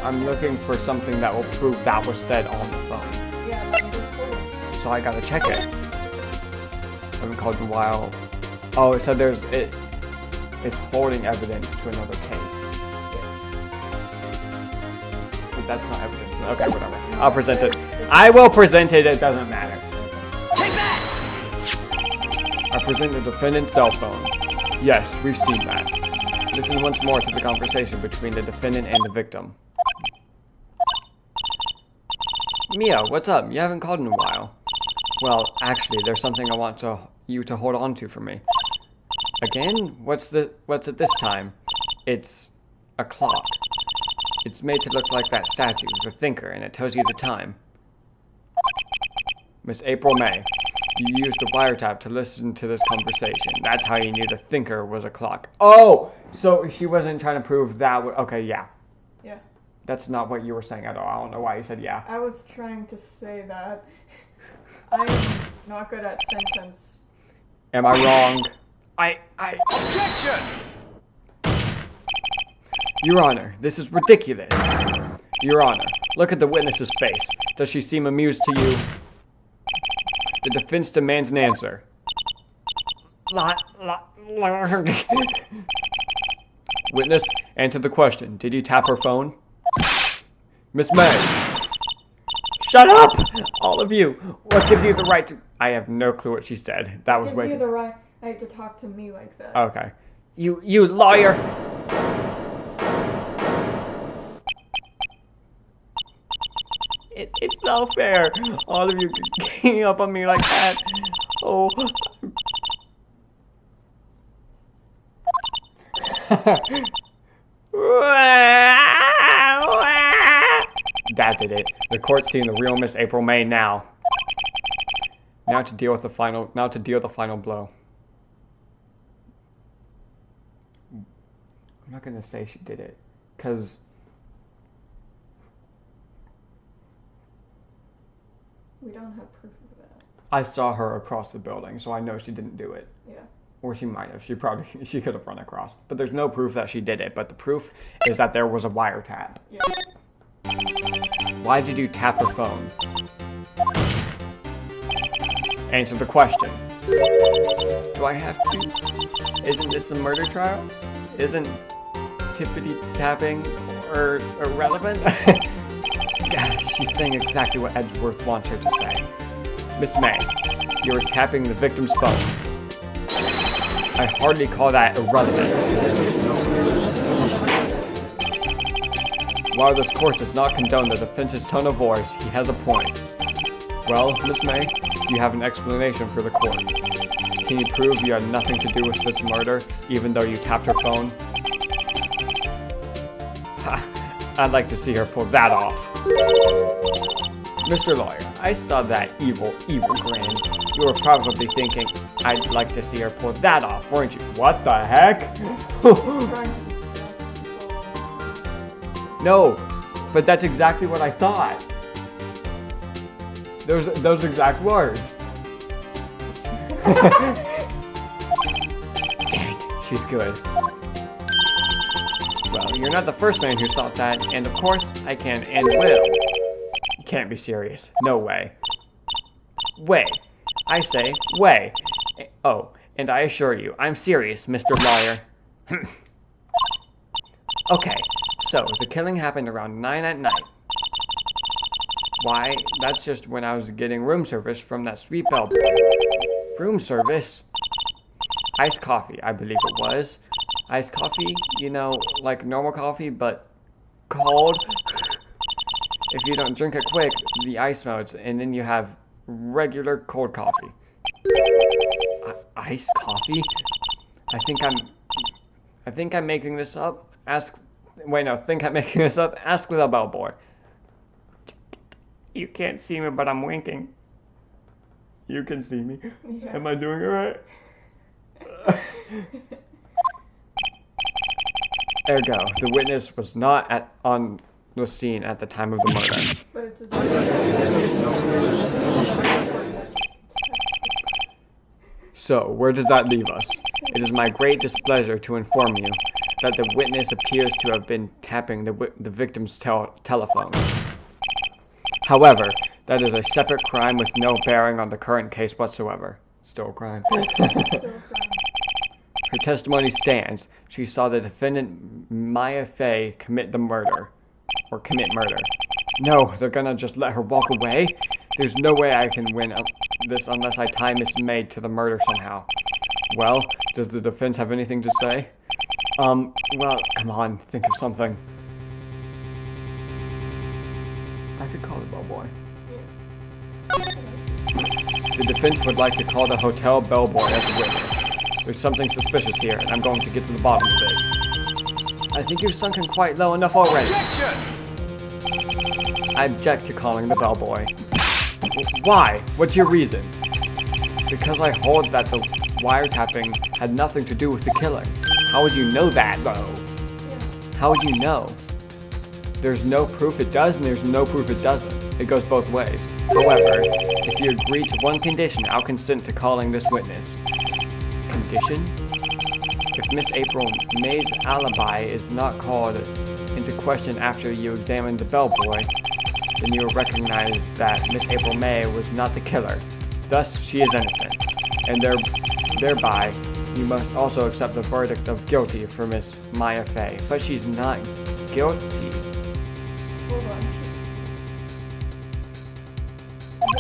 I'm looking for something that will prove that was said on the phone.
Yeah, that's cool.
So I gotta check it. I haven't called in a while. Oh, it said there's it. It's holding evidence to another case. But that's not evidence. Okay, whatever. I'll present it. I will present it. It doesn't matter.
Take that!
I present the defendant's cell phone. Yes, we've seen that. Listen once more to the conversation between the defendant and the victim. Mia, what's up? You haven't called in a while. Well, actually, there's something I want you to hold on to for me. Again? What's it this time? It's a clock. It's made to look like that statue, the thinker, and it tells you the time. Miss April May, you used the wiretap to listen to this conversation. That's how you knew the thinker was a clock. Oh! So she wasn't trying to prove that. Okay, yeah.
Yeah.
That's not what you were saying at all. I don't know why you said yeah.
I was trying to say that. I'm not good at sentence.
Am I wrong?
Objection!
Your Honor, this is ridiculous. Your Honor, look at the witness's face. Does she seem amused to you? The defense demands an answer. Witness, answer the question. Did you tap her phone? Miss May. Shut up! All of you. What gives you the right to... I have no clue what she said. That was
Gives
way
you
too...
the right to talk to me like that.
Okay. You lawyer! It's not fair. All of you ganging up on me like that. Oh. That did it. The court's seeing the real Miss April May now. Now to deal with the final blow. I'm not gonna say she did it, cause
We don't have proof of that.
I saw her across the building, so I know she didn't do it.
Yeah.
Or she might have. She could have run across. But there's no proof that she did it. But the proof is that there was a wiretap.
Yeah.
Why did you tap her phone? Answer the question. Do I have to? Isn't this a murder trial? Isn't tippity tapping or irrelevant? God, she's saying exactly what Edgeworth wants her to say. Miss May, you were tapping the victim's phone. I hardly call that irrelevant. While this court does not condone the defense's tone of voice, he has a point. Well, Miss May, you have an explanation for the court. Can you prove you had nothing to do with this murder, even though you tapped her phone? Ha, I'd like to see her pull that off. Mr. Lawyer, I saw that evil grin. You were probably thinking, I'd like to see her pull that off, weren't you? What the heck? No, but that's exactly what I thought. Those exact words. Dang, she's good. Well, you're not the first man who thought that, and of course, I can and will. You can't be serious. No way. Way. I say, way. Oh, and I assure you, I'm serious, Mr. Lawyer. Okay, so the killing happened around 9 at night. Why, that's just when I was getting room service from that sweet bellboy. Room service? iced coffee, I believe it was. Iced coffee, you know, like normal coffee, but cold. If you don't drink it quick, the ice melts, and then you have regular cold coffee. Iced coffee? I think I'm making this up. Think I'm making this up. Ask the bellboy. You can't see me, but I'm winking. You can see me.
Yeah.
Am I doing it right? Ergo, the witness was not on the scene at the time of the murder.
But it's a
So, where does that leave us? It is my great displeasure to inform you that the witness appears to have been tapping the victim's telephone. However, that is a separate crime with no bearing on the current case whatsoever. Still a crime. Her testimony stands. She saw the defendant, Maya Fey, commit murder. No, they're gonna just let her walk away? There's no way I can win this unless I tie Miss May to the murder somehow. Well, does the defense have anything to say? Well, come on, think of something. I could call the bellboy. The defense would like to call the hotel bellboy as a witness. There's something suspicious here, and I'm going to get to the bottom of it. I think you've sunken quite low enough already. I object to calling the bellboy. Why? What's your reason? Because I hold that the wiretapping had nothing to do with the killing. How would you know that, though? How would you know? There's no proof it does, and there's no proof it doesn't. It goes both ways. However, if you agree to one condition, I'll consent to calling this witness. Condition? If Miss April May's alibi is not called into question after you examine the bellboy, then you will recognize that Miss April May was not the killer. Thus, she is innocent. And thereby, you must also accept the verdict of guilty for Miss Maya Fey. But she's not guilty.
Hold on.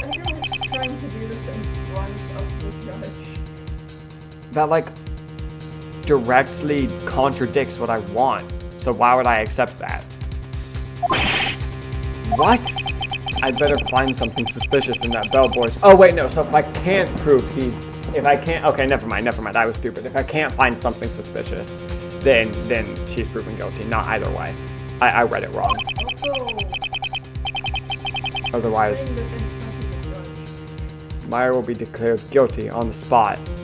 Everyone's trying to do this in front of the judge.
That, like, directly contradicts what I want. So why would I accept that? What? I'd better find something suspicious in that bellboy's. Oh wait, no. So if I can't prove okay, never mind. I was stupid. If I can't find something suspicious, then she's proven guilty. Not either way. I read it wrong.
Also,
Otherwise,
putting this in front of the judge.
Meyer will be declared guilty on the spot.
So,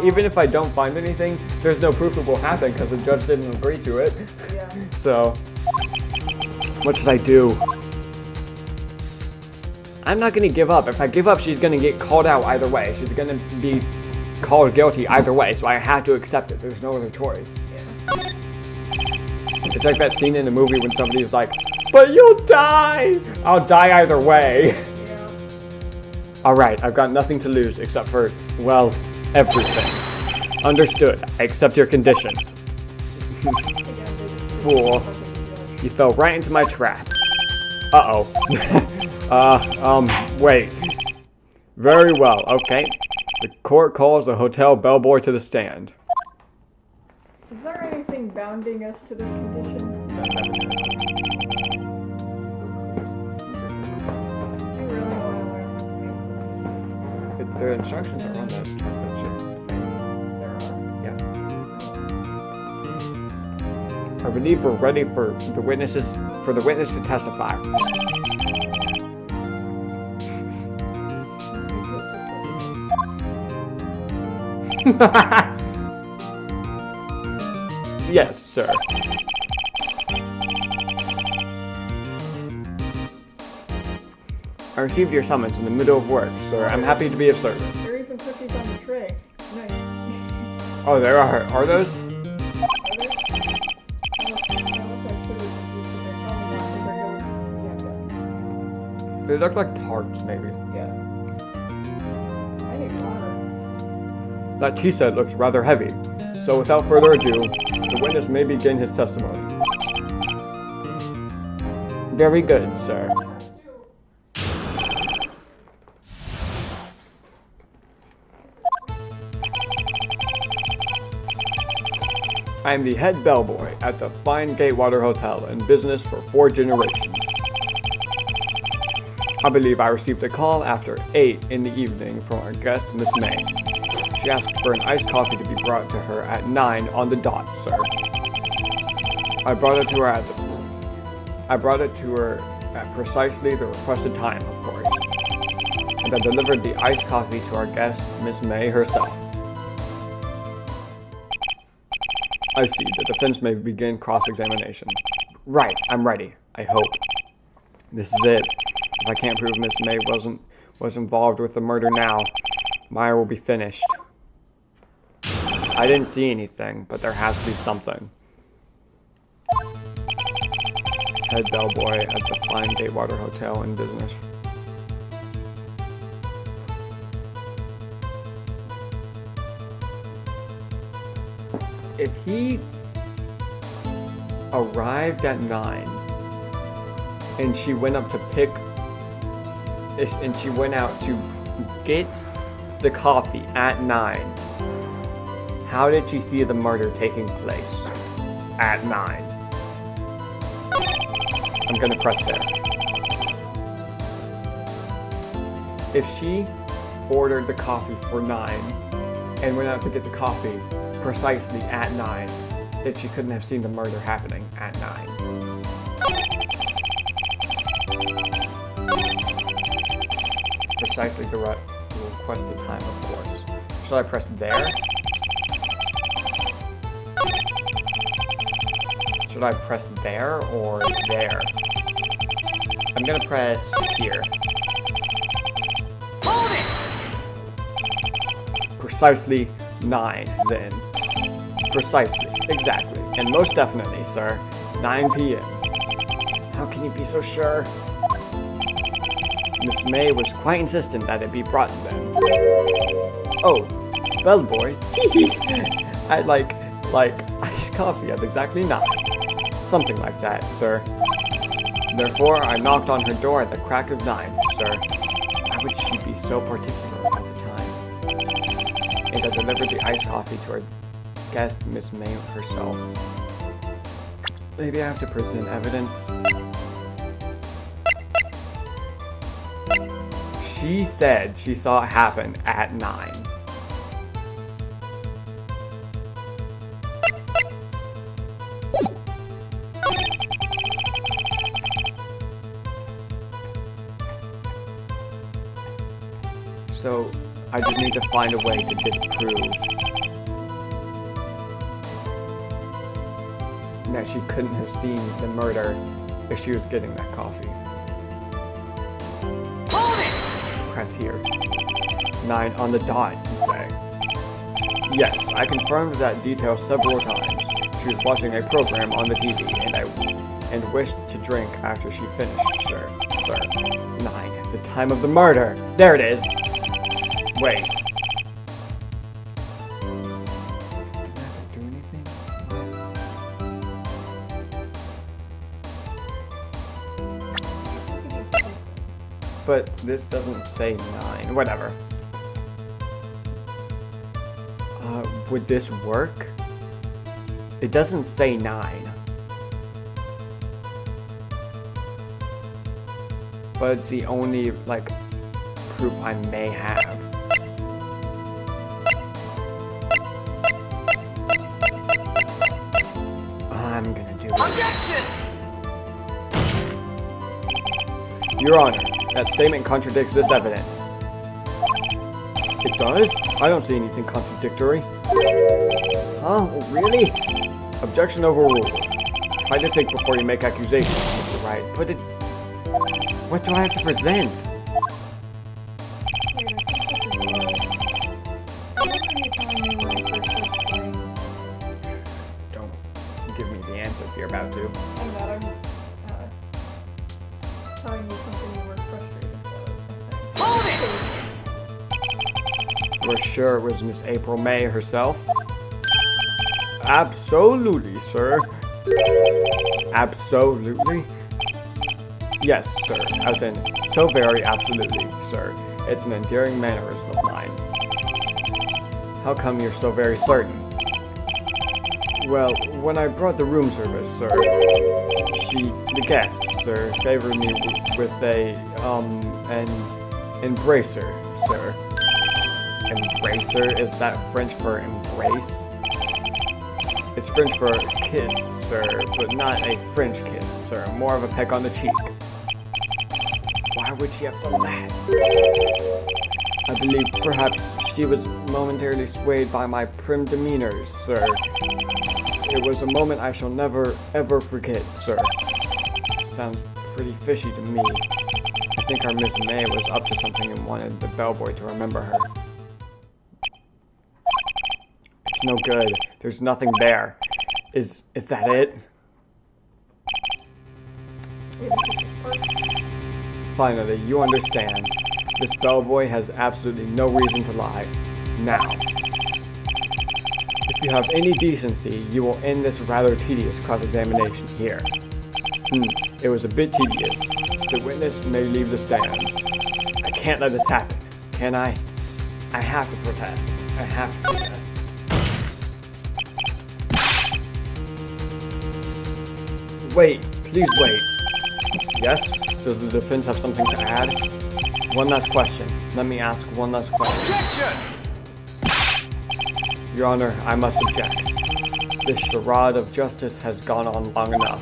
Even if I don't find anything, there's no proof it will happen because the judge didn't agree to it.
yeah.
So, what should I do? I'm not gonna give up. If I give up, she's gonna get called out either way. She's gonna be called guilty either way, so I have to accept it. There's no other choice.
Yeah.
It's like that scene in the movie when somebody's like, "But you'll die!" I'll die either way.
Yeah.
Alright, I've got nothing to lose except for, well, everything. Understood. I accept your condition. Fool. You fell right into my trap. Uh-oh. Wait. Very well, okay. The court calls the hotel bellboy to the stand.
Is there anything bounding us to this condition? I really want to learn.
The instructions are on that chart.
There are.
Yeah. I believe we're ready for the witness to testify. Yes, sir. I received your summons in the middle of work, sir. I'm happy to be of service.
There are even cookies on the tray. Nice.
Oh, there are. Are those? They look like tarts, maybe.
Yeah. I need water.
That tea set looks rather heavy. So without further ado, the witness may begin his testimony. Very good, sir. I am the head bellboy at the fine Gatewater Hotel in business for 4 generations. I believe I received a call after 8 in the evening from our guest, Miss May. She asked for an iced coffee to be brought to her at 9 on the dot, sir. I brought it to her at precisely the requested time, of course. And I delivered the iced coffee to our guest, Miss May herself. I see. The defense may begin cross-examination. Right, I'm ready. I hope. This is it. If I can't prove Miss May was involved with the murder now, Meyer will be finished. I didn't see anything, but there has to be something. Head bellboy at the fine Gatewater Hotel in business. If he arrived at 9 and she went up to pick and she went out to get the coffee at 9, how did she see the murder taking place at 9? I'm gonna press there. If she ordered the coffee for 9 and went out to get the coffee precisely at 9, then she couldn't have seen the murder happening at 9. Precisely the requested time, of course. Should I press there? Should I press there or there? I'm gonna press here.
Hold it!
Precisely 9, then. Precisely, exactly, and most definitely, sir, 9 p.m. How can you be so sure? Miss May was quite insistent that it be brought then. Oh, bellboy. I'd like iced coffee at exactly 9. Something like that, sir. Therefore, I knocked on her door at the crack of 9, sir. Why would she be so particular about the time? And I delivered the iced coffee to her guest, Miss May herself. Maybe I have to present evidence. She said she saw it happen at 9. So, I just need to find a way to disprove that she couldn't have seen the murder if she was getting that coffee.
Hold it!
Press here. 9 on the dot, you say. Yes, I confirmed that detail several times. She was watching a program on the TV and wished to drink after she finished, sir. 9, the time of the murder. There it is. Wait. Did I have to do anything? But this doesn't say 9. Whatever. Would this work? It doesn't say 9. But it's the only, proof I may have. I'm gonna do it.
Objection!
Your Honor, that statement contradicts this evidence. It does? I don't see anything contradictory. Huh? Oh, really? Objection overruled. Try to think before you make accusations, Mr. Wright. But it... What do I have to present? Don't give me the answer if you're about to.
I'm not. I'm telling you something you were frustrated about.
Hold it!
We're sure it was Miss April May herself? Absolutely, sir. Absolutely? Yes, sir. As in, so very absolutely, sir. It's an endearing mannerism of mine. How come you're so very certain? Well, when I brought the room service, sir, the guest, sir, favored me with an embracer, sir. Embracer? Is that French for embrace? It's French for kiss, sir, but not a French kiss, sir. More of a peck on the cheek. Why would she have done that? I believe perhaps she was momentarily swayed by my prim demeanor, sir. It was a moment I shall never, ever forget, sir. Sounds pretty fishy to me. I think our Miss May was up to something and wanted the bellboy to remember her. It's no good. There's nothing there. Is that it? Finally, you understand. This bellboy has absolutely no reason to lie. Now, if you have any decency, you will end this rather tedious cross-examination here. It was a bit tedious. The witness may leave the stand. I can't let this happen, can I? I have to protest. I have to protest. Wait, please wait. Yes? Does the defense have something to add? One last question. Let me ask one last question.
Objection!
Your Honor, I must object. This charade of justice has gone on long enough.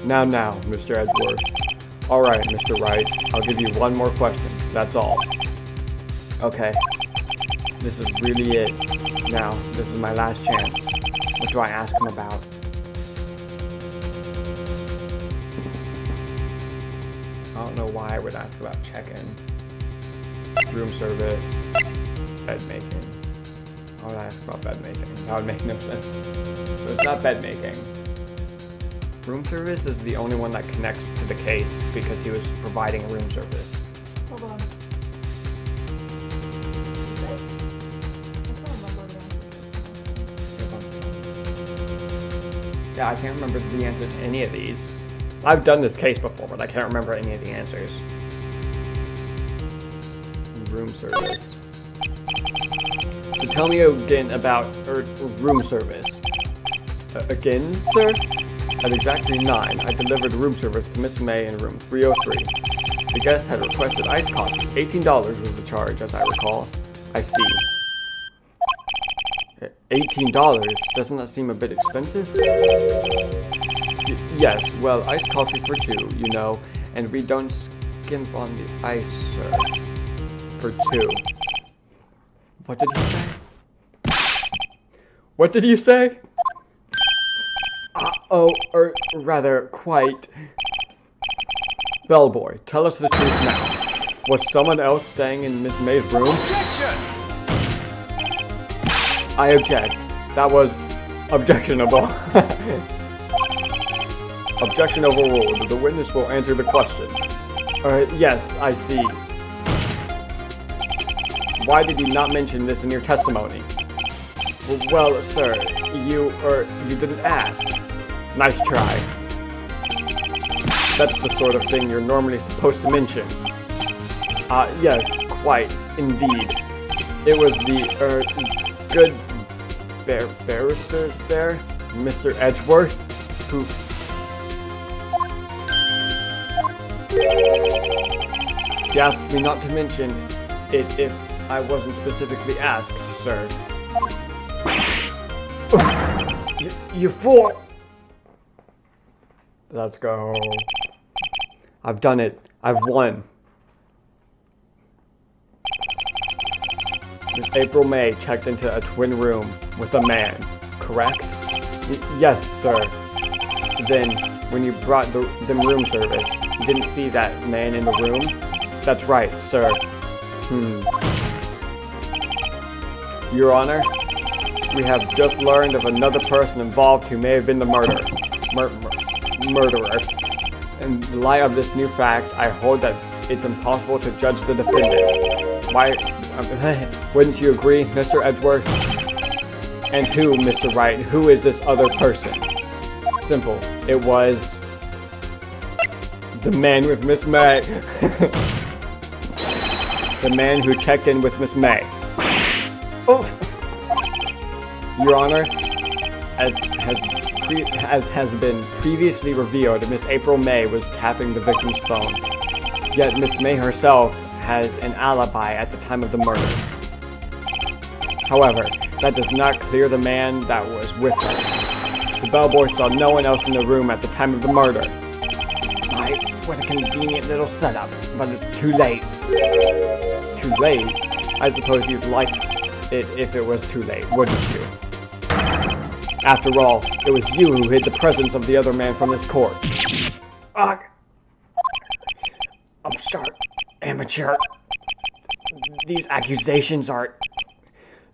Now, Mr. Edgeworth. Alright, Mr. Wright, I'll give you one more question, that's all. Okay. This is really it. Now, this is my last chance. What do I ask him about? I don't know why I would ask about check-in, room service, bed making. Why would I ask about bed making? That would make no sense. So it's not bed making. Room service is the only one that connects to the case because he was providing room service.
Hold on.
Yeah, I can't remember the answer to any of these. I've done this case before, but I can't remember any of the answers. Room service. So tell me again about room service. Again, sir? At exactly 9, I delivered room service to Miss May in room 303. The guest had requested iced coffee. $18 was the charge, as I recall. I see. $18? Doesn't that seem a bit expensive? Yes, well, iced coffee for 2, you know, and we don't skimp on the ice, sir. For 2. What did he say? What did you say? Or rather, quite. Bellboy, tell us the truth now. Was someone else staying in Miss May's room?
Objection!
I object. That was objectionable. Objection overruled. The witness will answer the question. Yes, I see. Why did you not mention this in your testimony? Well, sir, you didn't ask. Nice try. That's the sort of thing you're normally supposed to mention. Yes, quite, indeed. It was the, good barrister there, Mr. Edgeworth, who... He asked me not to mention it if I wasn't specifically asked, sir. You fool! Let's go. I've done it. I've won. Miss April May checked into a twin room with a man, correct? Yes, sir. Then, when you brought them room service, you didn't see that man in the room? That's right, sir. Your Honor, we have just learned of another person involved who may have been the murderer. In light of this new fact, I hold that it's impossible to judge the defendant. Why, wouldn't you agree, Mr. Edgeworth? And who, Mr. Wright, who is this other person? Simple. It was... the man with Miss May. The man who checked in with Miss May. Oh! Your Honor, as has been previously revealed, Miss April May was tapping the victim's phone. Yet Miss May herself has an alibi at the time of the murder. However, that does not clear the man that was with her. The bellboy saw no one else in the room at the time of the murder. What a convenient little setup, but it's too late. Too late? I suppose you'd like it if it was too late, wouldn't you? After all, it was you who hid the presence of the other man from this court. Ugh. Upstart, amateur. These accusations are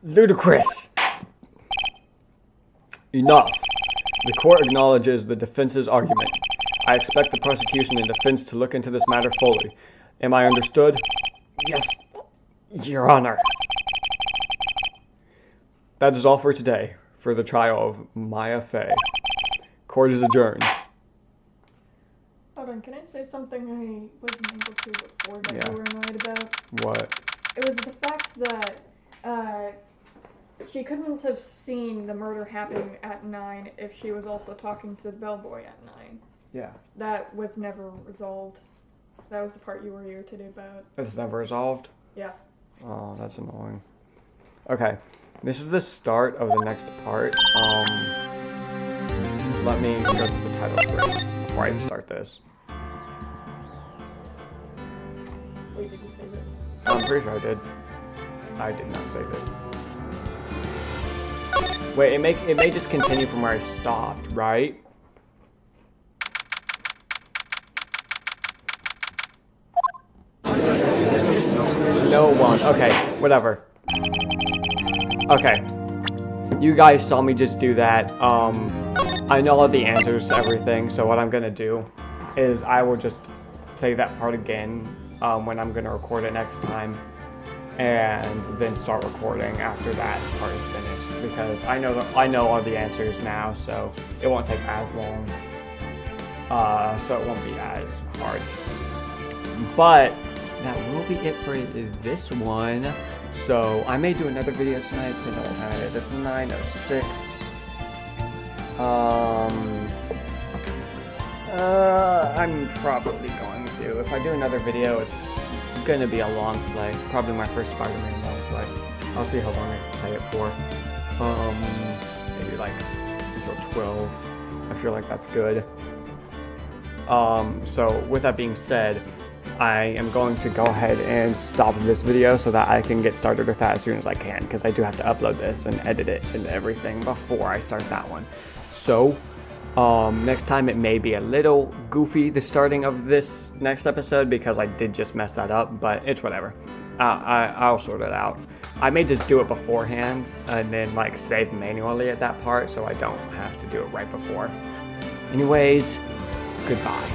ludicrous. Enough. The court acknowledges the defense's argument. I expect the prosecution and defense to look into this matter fully. Am I understood? Yes, Your Honor. That is all for today, for the trial of Maya Fey. Court is adjourned.
Hold on, can I say something I wasn't able to before that you were annoyed about?
What?
It was the fact that, she couldn't have seen the murder happen at 9 if she was also talking to the bellboy at 9.
Yeah.
That was never resolved. That was the part you were irritated about.
It's never resolved?
Yeah.
Oh, that's annoying. Okay. This is the start of the next part. Let me go to the title screen before I start this.
Wait, did you save it?
I'm pretty sure I did. I did not save it. Wait, it may just continue from where I stopped, right? No one. Okay, whatever. Okay. You guys saw me just do that. I know all the answers to everything, so what I'm gonna do is I will just play that part again when I'm gonna record it next time, and then start recording after that part is finished, because I know all the answers now, so it won't take as long. So it won't be as hard. But that will be it for this one. So I may do another video tonight. I don't know what time it is. It's 9:06. I'm probably going to. If I do another video, it's gonna be a long play. Probably my first Spider-Man long play. I'll see how long I can play it for. Maybe like until 12. I feel like that's good. So with that being said, I am going to go ahead and stop this video so that I can get started with that as soon as I can, because I do have to upload this and edit it and everything before I start that one. So, next time it may be a little goofy, the starting of this next episode, because I did just mess that up, but it's whatever. I'll sort it out. I may just do it beforehand and then like save manually at that part so I don't have to do it right before. Anyways, goodbye.